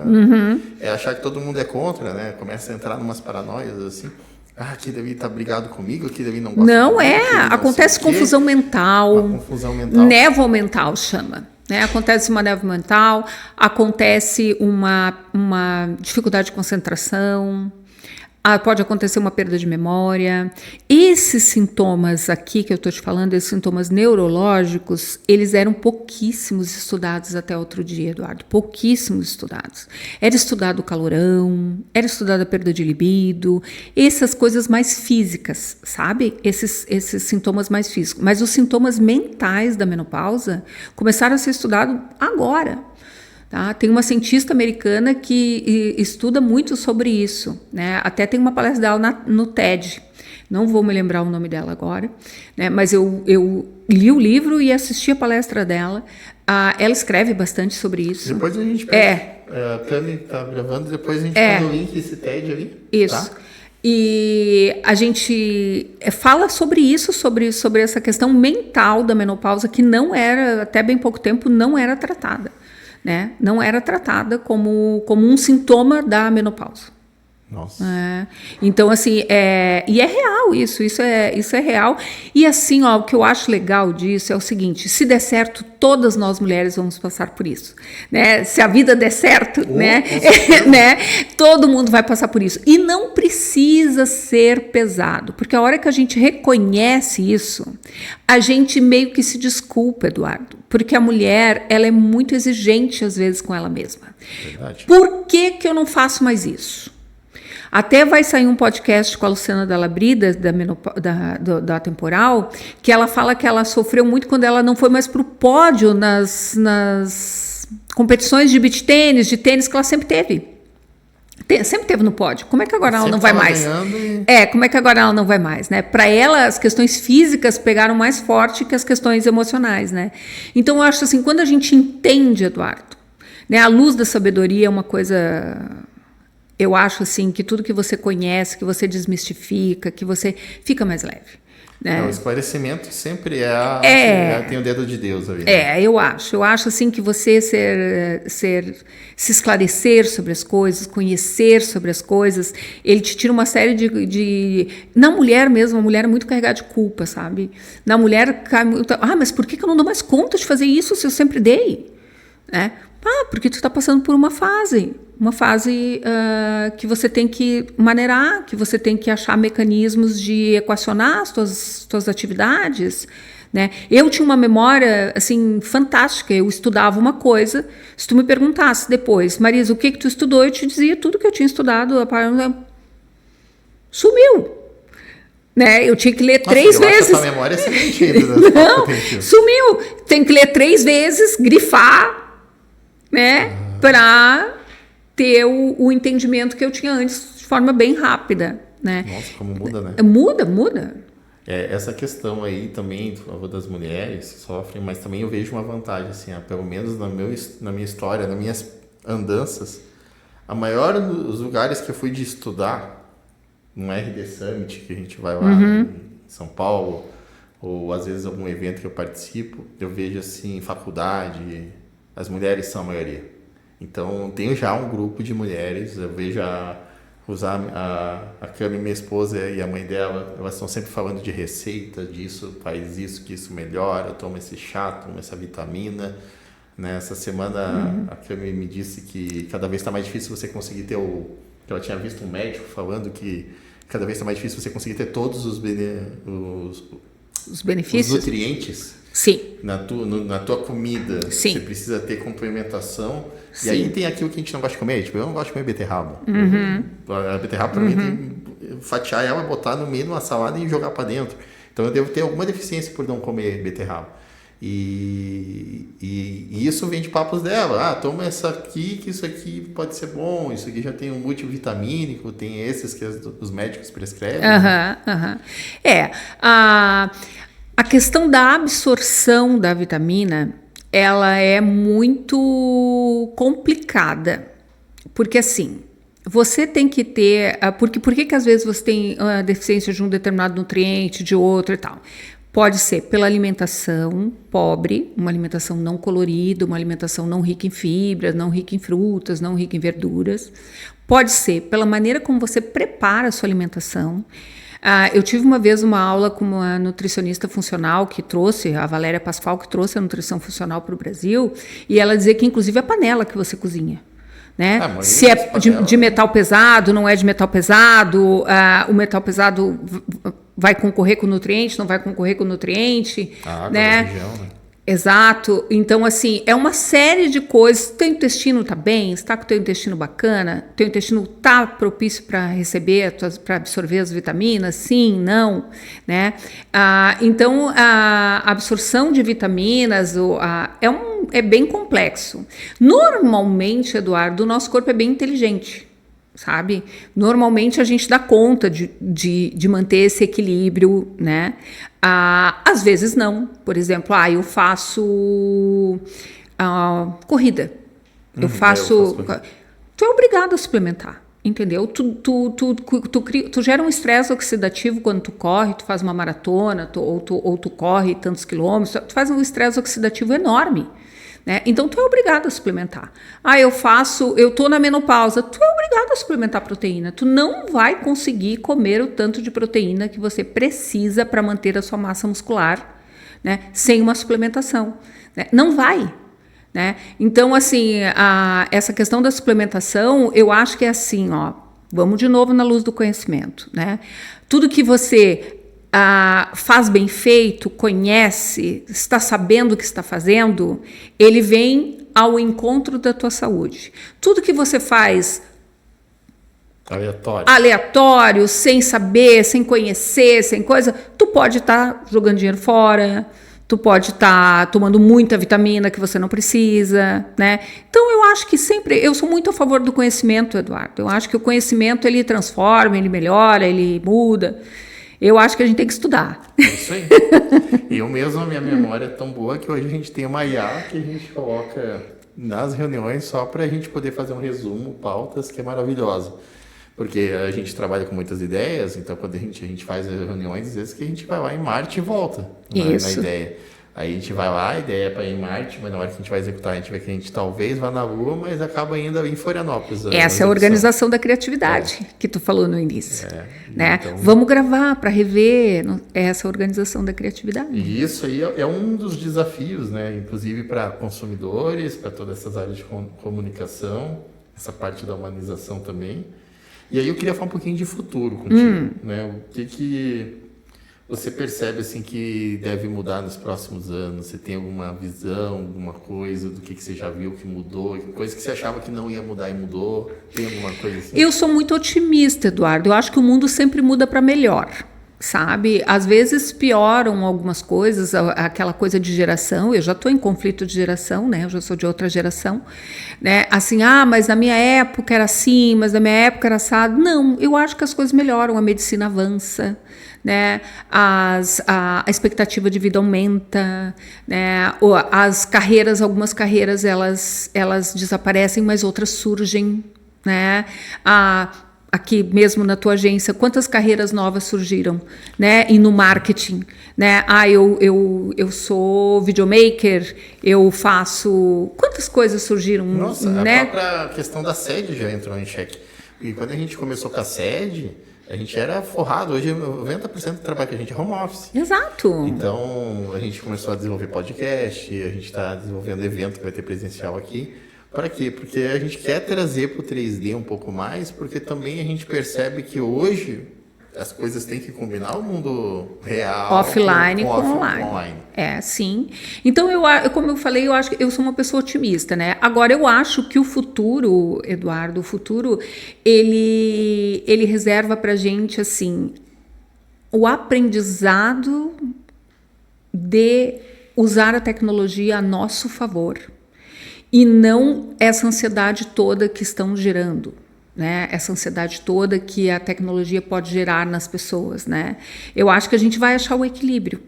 S1: É achar que todo mundo é contra, né? Começa a entrar numas paranoias assim. Aqui deve estar brigado comigo, aqui deve não gosta.
S2: Não acontece confusão mental.
S1: Confusão mental.
S2: Névoa mental chama. Né? Acontece uma névoa mental, acontece uma dificuldade de concentração, pode acontecer uma perda de memória. Esses sintomas aqui que eu estou te falando, esses sintomas neurológicos, eles eram pouquíssimos estudados até outro dia, Eduardo. Pouquíssimos estudados. Era estudado o calorão, era estudada a perda de libido, essas coisas mais físicas, sabe? Esses sintomas mais físicos. Mas os sintomas mentais da menopausa começaram a ser estudados agora. Tá? Tem uma cientista americana que estuda muito sobre isso, né? Até tem uma palestra dela no TED. Não vou me lembrar o nome dela agora, né? Mas eu li o livro e assisti a palestra dela. Ela escreve bastante sobre isso.
S1: Depois a gente pega. A Cami está gravando, depois a gente põe o link desse TED ali.
S2: Isso.
S1: Tá?
S2: E a gente fala sobre isso, sobre essa questão mental da menopausa, que não era, até bem pouco tempo, não era tratada. Né? Não era tratada como um sintoma da menopausa.
S1: Nossa.
S2: Então, assim, e é real isso é real. E assim, ó, o que eu acho legal disso é o seguinte: se der certo, todas nós mulheres vamos passar por isso, né? Se a vida der certo, né? Todo mundo vai passar por isso. E não precisa ser pesado, porque a hora que a gente reconhece isso, a gente meio que se desculpa, Eduardo, porque a mulher, ela é muito exigente às vezes com ela mesma.
S1: Verdade.
S2: Por que eu não faço mais isso? Até vai sair um podcast com a Luciana Dalla Brida, da Temporal, que ela fala que ela sofreu muito quando ela não foi mais para o pódio nas competições de beach tênis, de tênis que ela sempre teve. Sempre teve no pódio. Como é que agora ela não vai mais? Como é que agora ela não vai mais, né? Para ela, as questões físicas pegaram mais forte que as questões emocionais, né? Então, eu acho assim, quando a gente entende, Eduardo, né, a luz da sabedoria é uma coisa... Eu acho assim que tudo que você conhece, que você desmistifica, que você fica mais leve. Né?
S1: O esclarecimento sempre tem o dedo de Deus ali.
S2: Eu acho assim que você se esclarecer sobre as coisas, conhecer sobre as coisas, ele te tira uma série de... Na mulher mesmo, a mulher é muito carregada de culpa, sabe? Na mulher, mas por que eu não dou mais conta de fazer isso se eu sempre dei? Né? Porque tu está passando por uma fase que você tem que maneirar, que você tem que achar mecanismos de equacionar as tuas atividades, né? Eu tinha uma memória assim fantástica, eu estudava uma coisa, se tu me perguntasse depois, Marisa, o que tu estudou, eu te dizia tudo que eu tinha estudado, sumiu. Né? Eu tinha que ler 3 vezes.
S1: Acho que a memória é sentido,
S2: não, sumiu. Tem que ler 3 vezes, grifar, né? Para ter o entendimento que eu tinha antes de forma bem rápida, né?
S1: Nossa, como muda, né?
S2: Muda.
S1: Essa questão aí também, por favor, das mulheres que sofrem, mas também eu vejo uma vantagem, assim, pelo menos na minha história, nas minhas andanças, a maior dos lugares que eu fui de estudar, no RD Summit, que a gente vai lá em São Paulo, ou às vezes algum evento que eu participo, eu vejo assim, faculdade, as mulheres são a maioria. Então, tenho já um grupo de mulheres, eu vejo a Cami, minha esposa e a mãe dela, elas estão sempre falando de receita, disso, faz isso, que isso melhora, toma esse chá, toma essa vitamina. Né? Essa semana a Cami me disse que cada vez está mais difícil você conseguir ter que ela tinha visto um médico falando que cada vez está mais difícil você conseguir ter todos os benefícios, os nutrientes.
S2: Sim.
S1: Na tua comida.
S2: Sim.
S1: Você precisa ter complementação.
S2: Sim.
S1: E aí tem aquilo que a gente não gosta de comer. Tipo, eu não gosto de comer beterraba. A beterraba, para mim, tem que fatiar ela, botar no meio de uma salada e jogar para dentro. Então eu devo ter alguma deficiência por não comer beterraba. E isso vem de papos dela. Toma essa aqui, que isso aqui pode ser bom. Isso aqui já tem um multivitamínico, tem esses que os médicos prescrevem.
S2: A questão da absorção da vitamina, ela é muito complicada. Porque assim, você tem que ter... Por que às vezes você tem a deficiência de um determinado nutriente, de outro e tal? Pode ser pela alimentação pobre, uma alimentação não colorida, uma alimentação não rica em fibras, não rica em frutas, não rica em verduras. Pode ser pela maneira como você prepara a sua alimentação. Eu tive uma vez uma aula com uma nutricionista funcional que trouxe, a Valéria Pascoal, que trouxe a nutrição funcional para o Brasil, e ela dizia que inclusive a panela que você cozinha. Né? Se é de metal pesado, não é de metal pesado, o metal pesado vai concorrer com o nutriente, não vai concorrer com o nutriente.
S1: A água
S2: né?
S1: da região, né?
S2: Exato. Então, assim, é uma série de coisas. Teu intestino tá bem? Está com o teu intestino bacana? Teu intestino tá propício para receber, para absorver as vitaminas? Sim, não, né? Então, a absorção de vitaminas é bem complexo. Normalmente, Eduardo, o nosso corpo é bem inteligente. Sabe? Normalmente a gente dá conta de manter esse equilíbrio, né? Às vezes não. Por exemplo, eu faço corrida. Eu faço. Tu é obrigado a suplementar, entendeu? Tu gera um estresse oxidativo quando tu corre, tu faz uma maratona, ou tu corre tantos quilômetros, tu faz um estresse oxidativo enorme. Né? Então, tu é obrigado a suplementar. Eu tô na menopausa, tu é obrigado a suplementar proteína. Tu não vai conseguir comer o tanto de proteína que você precisa para manter a sua massa muscular, né? Sem uma suplementação. Né? Não vai. Né? Então, assim, essa questão da suplementação, eu acho que é assim, vamos de novo na luz do conhecimento. Né? Tudo que você faz bem feito, conhece, está sabendo o que está fazendo, ele vem ao encontro da tua saúde. Tudo que você faz aleatório, sem saber, sem conhecer, sem coisa, tu pode estar jogando dinheiro fora, tu pode estar tomando muita vitamina que você não precisa, né? Então eu acho que eu sou muito a favor do conhecimento, Eduardo. Eu acho que o conhecimento ele transforma, ele melhora, ele muda. Eu acho que a gente tem que estudar.
S1: É isso aí. Eu mesmo, a minha memória é tão boa que hoje a gente tem uma IA que a gente coloca nas reuniões só para a gente poder fazer um resumo, pautas, que é maravilhosa. Porque a gente trabalha com muitas ideias, então quando a gente faz as reuniões, às vezes que a gente vai lá em Marte e volta na ideia. Aí a gente vai lá, a ideia é para ir em Marte, mas na hora que a gente vai executar, a gente vê que a gente talvez vá na Lua, mas acaba ainda em Florianópolis.
S2: Essa é a organização da criatividade que tu falou no início. Né? Então, vamos gravar para rever essa organização da criatividade.
S1: E isso aí é um dos desafios, né? Inclusive para consumidores, para todas essas áreas de comunicação, essa parte da humanização também. E aí eu queria falar um pouquinho de futuro contigo. Né? O que você percebe assim que deve mudar nos próximos anos? Você tem alguma visão, alguma coisa do que você já viu que mudou? Coisa que você achava que não ia mudar e mudou? Tem alguma coisa assim?
S2: Eu sou muito otimista, Eduardo. Eu acho que o mundo sempre muda para melhor, sabe? Às vezes pioram algumas coisas, aquela coisa de geração. Eu já estou em conflito de geração, né? Eu já sou de outra geração, né? Assim, mas na minha época era assim, mas na minha época era assado. Não, eu acho que as coisas melhoram, a medicina avança. Né? A expectativa de vida aumenta, né? Algumas carreiras elas desaparecem, mas outras surgem, né? Aqui mesmo na tua agência, quantas carreiras novas surgiram, né? E no marketing, né? Eu sou videomaker, eu faço... Quantas coisas surgiram?
S1: Nossa,
S2: né?
S1: A própria questão da sede já entrou em xeque. E quando a gente começou com a sede... A gente era forrado, hoje 90% do trabalho que a gente é home office.
S2: Exato.
S1: Então, a gente começou a desenvolver podcast, a gente está desenvolvendo evento que vai ter presencial aqui. Para quê? Porque a gente quer trazer para o 3D um pouco mais, porque também a gente percebe que hoje as coisas têm que combinar o mundo real
S2: offline com online. Sim. Então, como eu falei, eu acho que eu sou uma pessoa otimista, né? Agora, eu acho que o futuro, Eduardo, ele reserva pra gente, assim, o aprendizado de usar a tecnologia a nosso favor e não essa ansiedade toda que estão gerando. Né? Essa ansiedade toda que a tecnologia pode gerar nas pessoas, né? Eu acho que a gente vai achar o equilíbrio,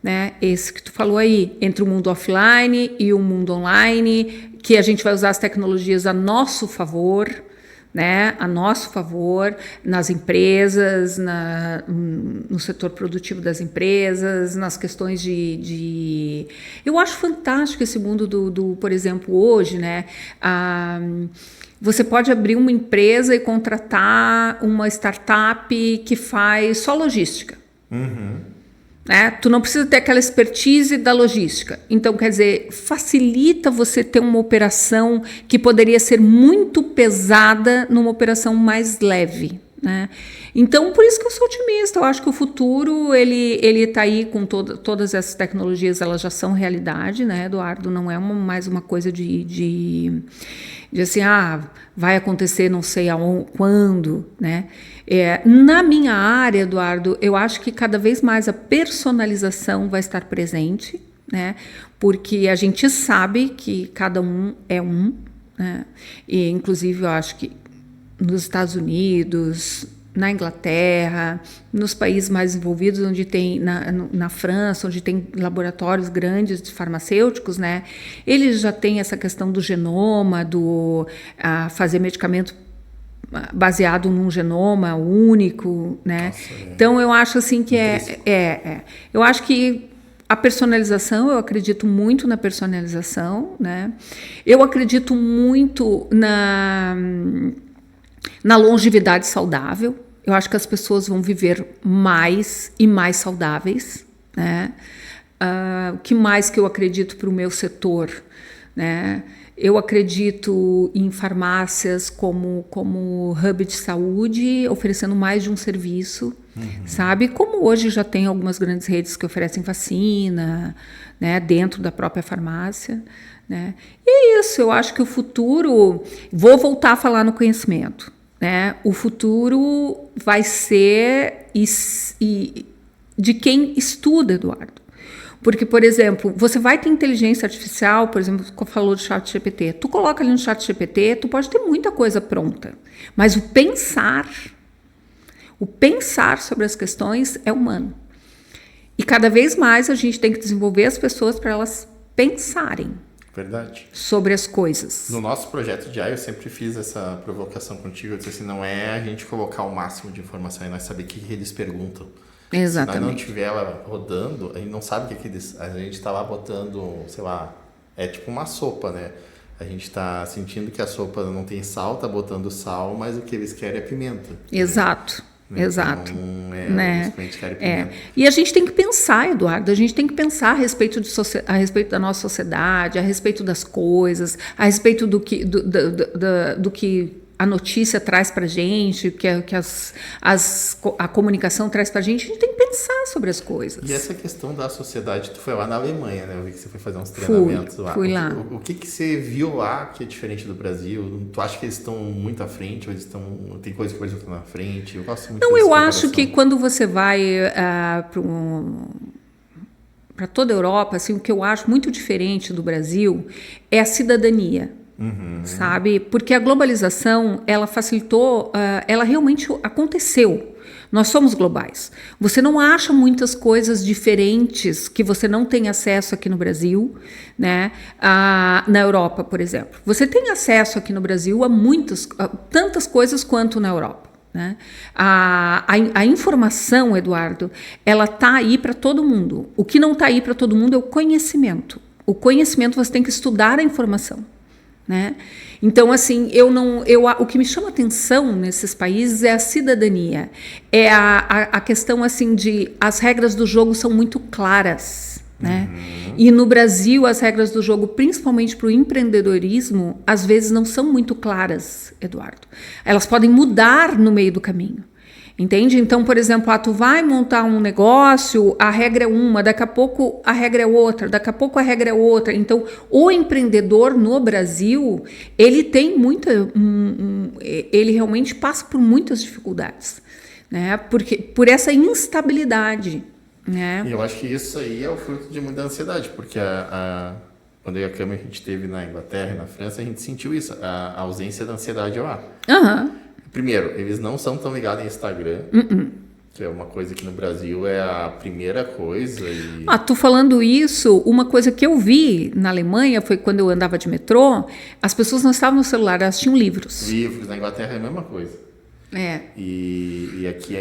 S2: né? Esse que tu falou aí, entre o mundo offline e o mundo online, que a gente vai usar as tecnologias a nosso favor, né? A nosso favor, nas empresas, no setor produtivo das empresas, nas questões de... Eu acho fantástico esse mundo por exemplo, hoje, né? Você pode abrir uma empresa e contratar uma startup que faz só logística. Né? Tu não precisa ter aquela expertise da logística. Então, quer dizer, facilita você ter uma operação que poderia ser muito pesada numa operação mais leve. né? Então, por isso que eu sou otimista. Eu acho que o futuro, ele tá aí com todas essas tecnologias, elas já são realidade, né, Eduardo? Não é mais uma coisa de assim, vai acontecer não sei quando, né? Na minha área, Eduardo, eu acho que cada vez mais a personalização vai estar presente, né? Porque a gente sabe que cada um é um, né? E, inclusive, eu acho que nos Estados Unidos, na Inglaterra, nos países mais desenvolvidos, onde tem na França, onde tem laboratórios grandes de farmacêuticos, né? Eles já têm essa questão do genoma, fazer medicamento baseado num genoma único, né? Nossa, então eu acho assim que eu acho que a personalização, eu acredito muito na personalização, né? Eu acredito muito na longevidade saudável. Eu acho que as pessoas vão viver mais e mais saudáveis, né? O que mais que eu acredito para o meu setor, né? Eu acredito em farmácias como hub de saúde, oferecendo mais de um serviço, sabe? Como hoje já tem algumas grandes redes que oferecem vacina, né, dentro da própria farmácia, né? E é isso, eu acho que o futuro... Vou voltar a falar no conhecimento, né? O futuro vai ser de quem estuda, Eduardo. Porque, por exemplo, você vai ter inteligência artificial, por exemplo, como falou do ChatGPT. Tu coloca ali no ChatGPT, tu pode ter muita coisa pronta. Mas o pensar sobre as questões é humano. E cada vez mais a gente tem que desenvolver as pessoas para elas pensarem.
S1: Verdade.
S2: Sobre as coisas.
S1: No nosso projeto de AI, eu sempre fiz essa provocação contigo. Eu disse assim, não é a gente colocar o máximo de informação, é nós saber o que eles perguntam.
S2: Exatamente.
S1: Se nós não estiver ela rodando, a gente não sabe o que eles... A gente está lá botando, sei lá, é tipo uma sopa, né? A gente está sentindo que a sopa não tem sal, tá botando sal, mas o que eles querem é pimenta.
S2: Exato.
S1: Né?
S2: Exato.
S1: Então,
S2: né?
S1: Os clientes querem pimenta.
S2: E a gente tem que pensar, Eduardo, a gente tem que pensar a respeito da nossa sociedade, a respeito das coisas, a respeito do que a notícia traz para a gente, que a comunicação traz para a gente tem que pensar sobre as coisas.
S1: E essa questão da sociedade, tu foi lá na Alemanha, né? Eu vi que você foi fazer uns treinamentos lá.
S2: Fui lá.
S1: O que você viu lá que é diferente do Brasil? Tu acha que eles estão muito à frente? Ou tem coisa que eles estão na frente? Eu gosto muito
S2: Não, eu acho que quando você vai para toda a Europa, assim, o que eu acho muito diferente do Brasil é a cidadania. Sabe? Porque a globalização, ela facilitou, ela realmente aconteceu. Nós somos globais. Você não acha muitas coisas diferentes que você não tem acesso aqui no Brasil, né? Na Europa, por exemplo. Você tem acesso aqui no Brasil a tantas coisas quanto na Europa. Né? A informação, Eduardo, ela está aí para todo mundo. O que não está aí para todo mundo é o conhecimento. O conhecimento, você tem que estudar a informação. Né? Então, assim, o que me chama atenção nesses países é a cidadania, é a questão assim de as regras do jogo são muito claras, né? E no Brasil as regras do jogo, principalmente para o empreendedorismo, às vezes não são muito claras, Eduardo. Elas podem mudar no meio do caminho. Entende? Então, por exemplo, tu vai montar um negócio, a regra é uma, daqui a pouco a regra é outra, daqui a pouco a regra é outra. Então, o empreendedor no Brasil, ele tem ele realmente passa por muitas dificuldades, né? Por essa instabilidade, né?
S1: E eu acho que isso aí é o fruto de muita ansiedade, porque quando eu e a Cami a gente esteve na Inglaterra e na França, a gente sentiu isso, a ausência da ansiedade lá. Primeiro, eles não são tão ligados em Instagram, que é uma coisa que no Brasil é a primeira coisa.
S2: Tu falando isso, uma coisa que eu vi na Alemanha foi quando eu andava de metrô, as pessoas não estavam no celular, elas tinham livros.
S1: Livros, na Inglaterra é a mesma coisa.
S2: É.
S1: E aqui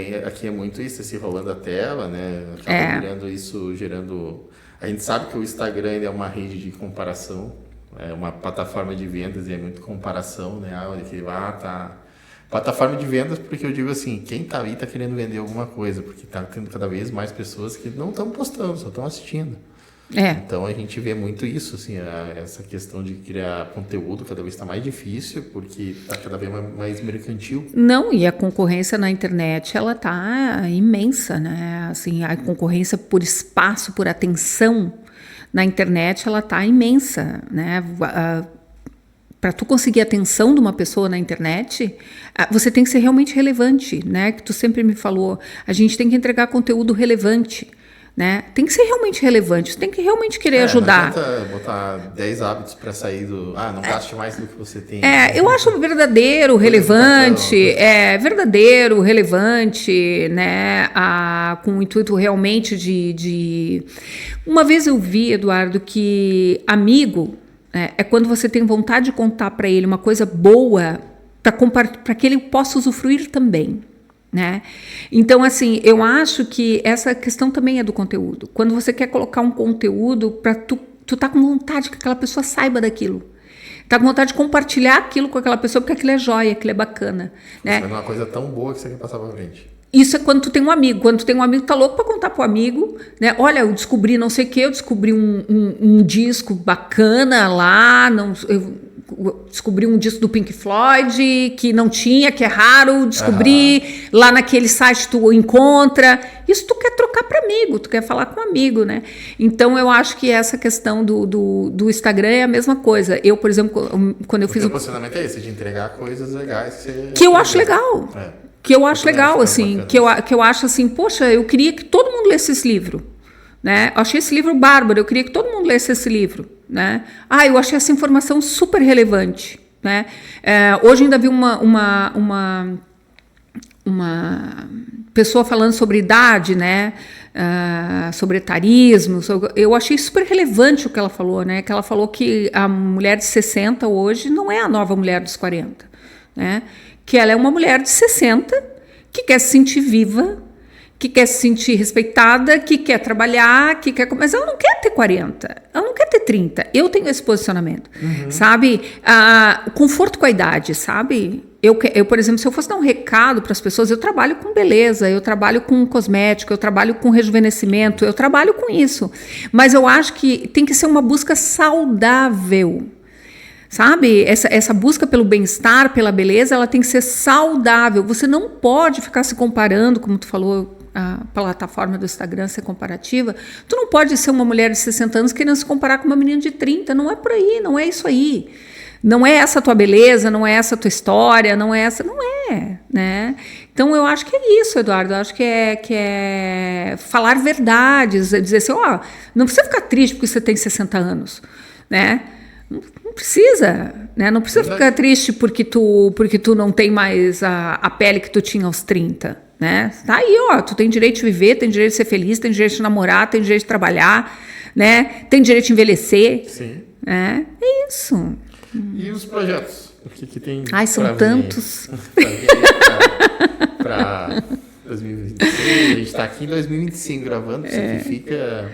S1: é muito isso, esse rolando a tela, né? Acaba gerando isso, gerando... A gente sabe que o Instagram é uma rede de comparação, é uma plataforma de vendas e é muito comparação, né? Olha que lá tá... Plataforma de vendas, porque eu digo assim, quem tá aí tá querendo vender alguma coisa, porque tá tendo cada vez mais pessoas que não estão postando, só estão assistindo. Então a gente vê muito isso, assim, essa questão de criar conteúdo cada vez está mais difícil, porque está cada vez mais mercantil.
S2: Não, e a concorrência na internet, ela tá imensa, né? Assim, a concorrência por espaço, por atenção na internet, ela tá imensa, né? Para tu conseguir a atenção de uma pessoa na internet, você tem que ser realmente relevante, né? Que tu sempre me falou, a gente tem que entregar conteúdo relevante, né? Tem que ser realmente relevante, você tem que realmente querer ajudar.
S1: Não adianta botar 10 hábitos para sair do... não gaste mais do que você tem.
S2: Eu acho verdadeiro, relevante, né? Com o intuito realmente de... Uma vez eu vi, Eduardo, que amigo é quando você tem vontade de contar para ele uma coisa boa para que ele possa usufruir também. Né? Então, assim, eu acho que essa questão também é do conteúdo. Quando você quer colocar um conteúdo para tu tá com vontade que aquela pessoa saiba daquilo. Tá com vontade de compartilhar aquilo com aquela pessoa, porque aquilo é joia, aquilo é bacana. Né?
S1: É uma coisa tão boa que você quer passar pra frente.
S2: Isso é quando tu tem um amigo. Quando tu tem um amigo, tá louco para contar pro amigo, né? Olha, eu descobri não sei o que, eu descobri um disco bacana lá, eu descobri um disco do Pink Floyd que não tinha, que é raro, descobri lá naquele site tu encontra. Isso tu quer trocar para amigo, tu quer falar com um amigo, né? Então eu acho que essa questão do Instagram é a mesma coisa. Eu, por exemplo, quando eu fiz
S1: o posicionamento é esse, de entregar coisas legais
S2: que eu acho legal. Que eu acho legal, assim, que eu acho assim, poxa, eu queria que todo mundo lesse esse livro, né? Eu achei esse livro bárbaro, eu queria que todo mundo lesse esse livro, né? Eu achei essa informação super relevante, né? Hoje ainda vi uma pessoa falando sobre idade, né? Sobre etarismo, eu achei super relevante o que ela falou, né? Que ela falou que a mulher de 60 hoje não é a nova mulher dos 40, né? Que ela é uma mulher de 60 que quer se sentir viva, que quer se sentir respeitada, que quer trabalhar, mas ela não quer ter 40, ela não quer ter 30. Eu tenho esse posicionamento, sabe? O conforto com a idade, sabe? Eu, por exemplo, se eu fosse dar um recado para as pessoas, eu trabalho com beleza, eu trabalho com cosmético, eu trabalho com rejuvenescimento, eu trabalho com isso. Mas eu acho que tem que ser uma busca saudável. Sabe? Essa busca pelo bem-estar, pela beleza, ela tem que ser saudável. Você não pode ficar se comparando, como tu falou, a plataforma do Instagram ser comparativa. Tu não pode ser uma mulher de 60 anos querendo se comparar com uma menina de 30. Não é por aí, não é isso aí. Não é essa a tua beleza, não é essa a tua história, não é, né? Então eu acho que é isso, Eduardo. Eu acho que é falar verdades, é dizer assim, não precisa ficar triste porque você tem 60 anos, né? Não precisa, né? Não precisa ficar triste porque tu não tem mais a pele que tu tinha aos 30, né? Tá aí, tu tem direito de viver, tem direito de ser feliz, tem direito de namorar, tem direito de trabalhar, né? Tem direito de envelhecer.
S1: Sim.
S2: Né? É isso.
S1: E os projetos? O que tem?
S2: São tantos.
S1: Para 2026, a gente está aqui em 2025 gravando, significa...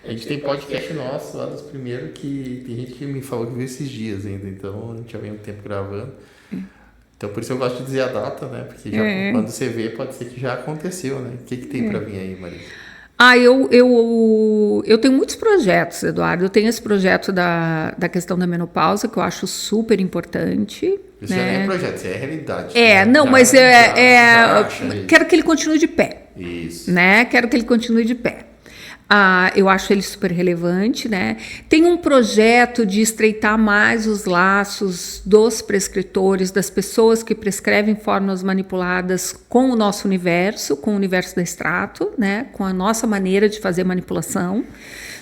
S1: A gente tem podcast nosso lá dos primeiros que tem gente que me falou que viu esses dias ainda, então a gente já vem um tempo gravando. Então por isso eu gosto de dizer a data, né? Porque quando você vê, pode ser que já aconteceu, né? O que tem para vir aí, Marisa?
S2: Eu tenho muitos projetos, Eduardo. Eu tenho esse projeto da questão da menopausa, que eu acho super importante.
S1: Isso
S2: né?
S1: não é projeto, isso é realidade.
S2: Mas quero que ele continue de pé.
S1: Isso.
S2: Né? Quero que ele continue de pé. Eu acho ele super relevante, né? Tem um projeto de estreitar mais os laços dos prescritores, das pessoas que prescrevem fórmulas manipuladas com o nosso universo, com o universo da Extrato, né? Com a nossa maneira de fazer manipulação,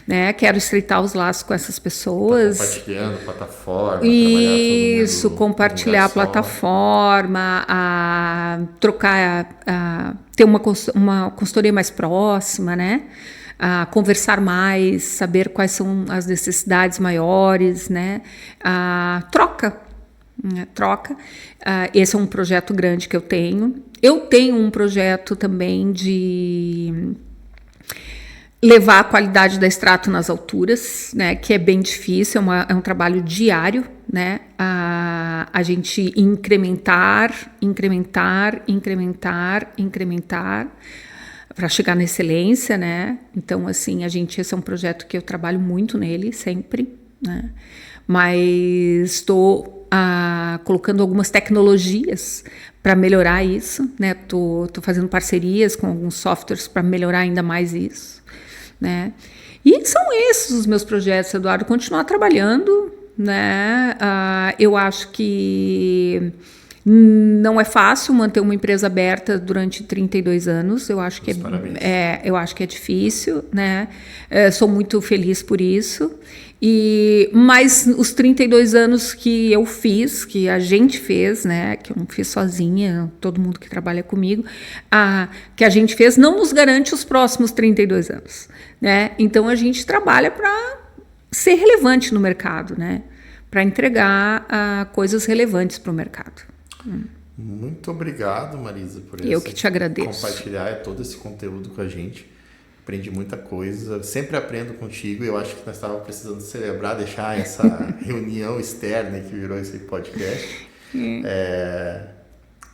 S2: né? Quero estreitar os laços com essas pessoas.
S1: Compartilhando a plataforma.
S2: Isso, compartilhar a plataforma, trocar, ter uma consultoria mais próxima, né? Conversar mais, saber quais são as necessidades maiores, né? Troca. Esse é um projeto grande que eu tenho. Eu tenho um projeto também de levar a qualidade da Extrato nas alturas, né? Que é bem difícil, é um trabalho diário, né? A gente incrementar, para chegar na excelência, né? Então, assim, esse é um projeto que eu trabalho muito nele, sempre, né? Mas estou colocando algumas tecnologias para melhorar isso, né? Tô fazendo parcerias com alguns softwares para melhorar ainda mais isso, né? E são esses os meus projetos, Eduardo. Continuar trabalhando, né? Eu acho que não é fácil manter uma empresa aberta durante 32 anos. Eu acho que eu acho que é difícil, né? Sou muito feliz por isso. Mas os 32 anos que eu fiz, que a gente fez, né? Que eu não fiz sozinha, todo mundo que trabalha comigo, que a gente fez não nos garante os próximos 32 anos, né? Então a gente trabalha para ser relevante no mercado, né? Para entregar coisas relevantes para o mercado.
S1: Muito obrigado, Marisa, por
S2: eu que te agradeço.
S1: Compartilhar todo esse conteúdo com a gente. Aprendi muita coisa, sempre aprendo contigo e eu acho que nós estávamos precisando celebrar, deixar essa reunião externa que virou esse podcast,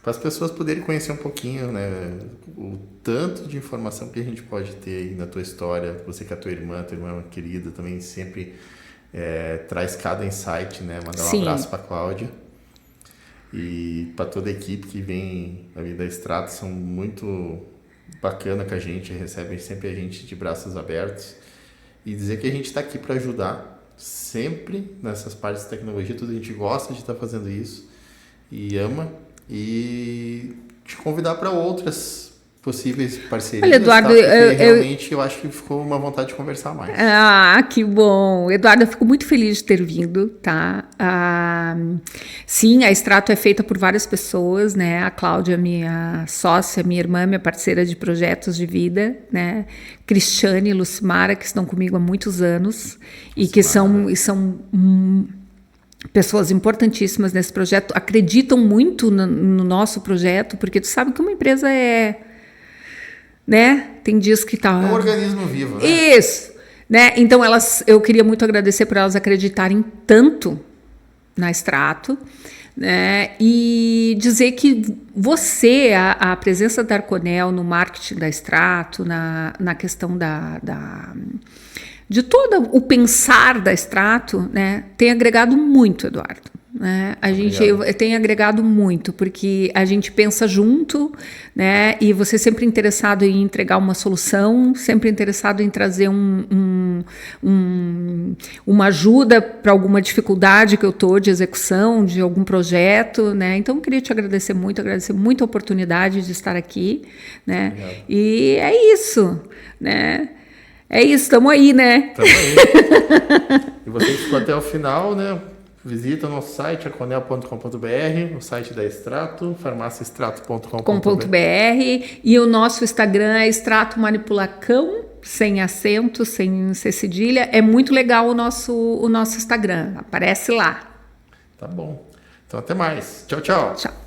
S1: para as pessoas poderem conhecer um pouquinho, né, o tanto de informação que a gente pode ter aí na tua história. Você que é tua irmã querida, também sempre traz cada insight, né? Mandar um abraço para a Cláudia e para toda a equipe que vem ali da Strato, são muito bacana com a gente, recebem sempre a gente de braços abertos, e dizer que a gente está aqui para ajudar sempre nessas partes de tecnologia. Tudo a gente gosta de estar fazendo isso e ama, e te convidar para outras possíveis parcerias.
S2: Olha, Eduardo,
S1: realmente eu acho que ficou uma vontade de conversar mais.
S2: Que bom. Eduardo, eu fico muito feliz de ter vindo, tá? Sim, a Strato é feita por várias pessoas, né? A Cláudia, minha sócia, minha irmã, minha parceira de projetos de vida, né? Cristiane e Lucimara, que estão comigo há muitos anos e que são pessoas importantíssimas nesse projeto, acreditam muito no nosso projeto, porque tu sabe que uma empresa né? Tem dias que tá...
S1: É um organismo vivo, né?
S2: Isso! Né? Então, eu queria muito agradecer por elas acreditarem tanto na Strato, né? E dizer que a presença da Arconel no marketing da Strato, na questão de todo o pensar da Strato, né? Tem agregado muito, Eduardo. Né? A gente tem agregado muito, porque a gente pensa junto, né? E você sempre interessado em entregar uma solução, sempre interessado em trazer uma ajuda para alguma dificuldade que eu estou de execução de algum projeto, né? Então eu queria te agradecer muito a oportunidade de estar aqui, né? Obrigado. E é isso, né? É isso, estamos aí, né?
S1: Estamos aí. E você que ficou até o final, né? Visita o nosso site, arconel.com.br, o site da Strato, farmaciastrato.com.br.
S2: E o nosso Instagram é Strato Manipulacão, sem acento, sem cedilha. É muito legal o nosso Instagram, aparece lá.
S1: Tá bom. Então até mais. Tchau, tchau.
S2: Tchau.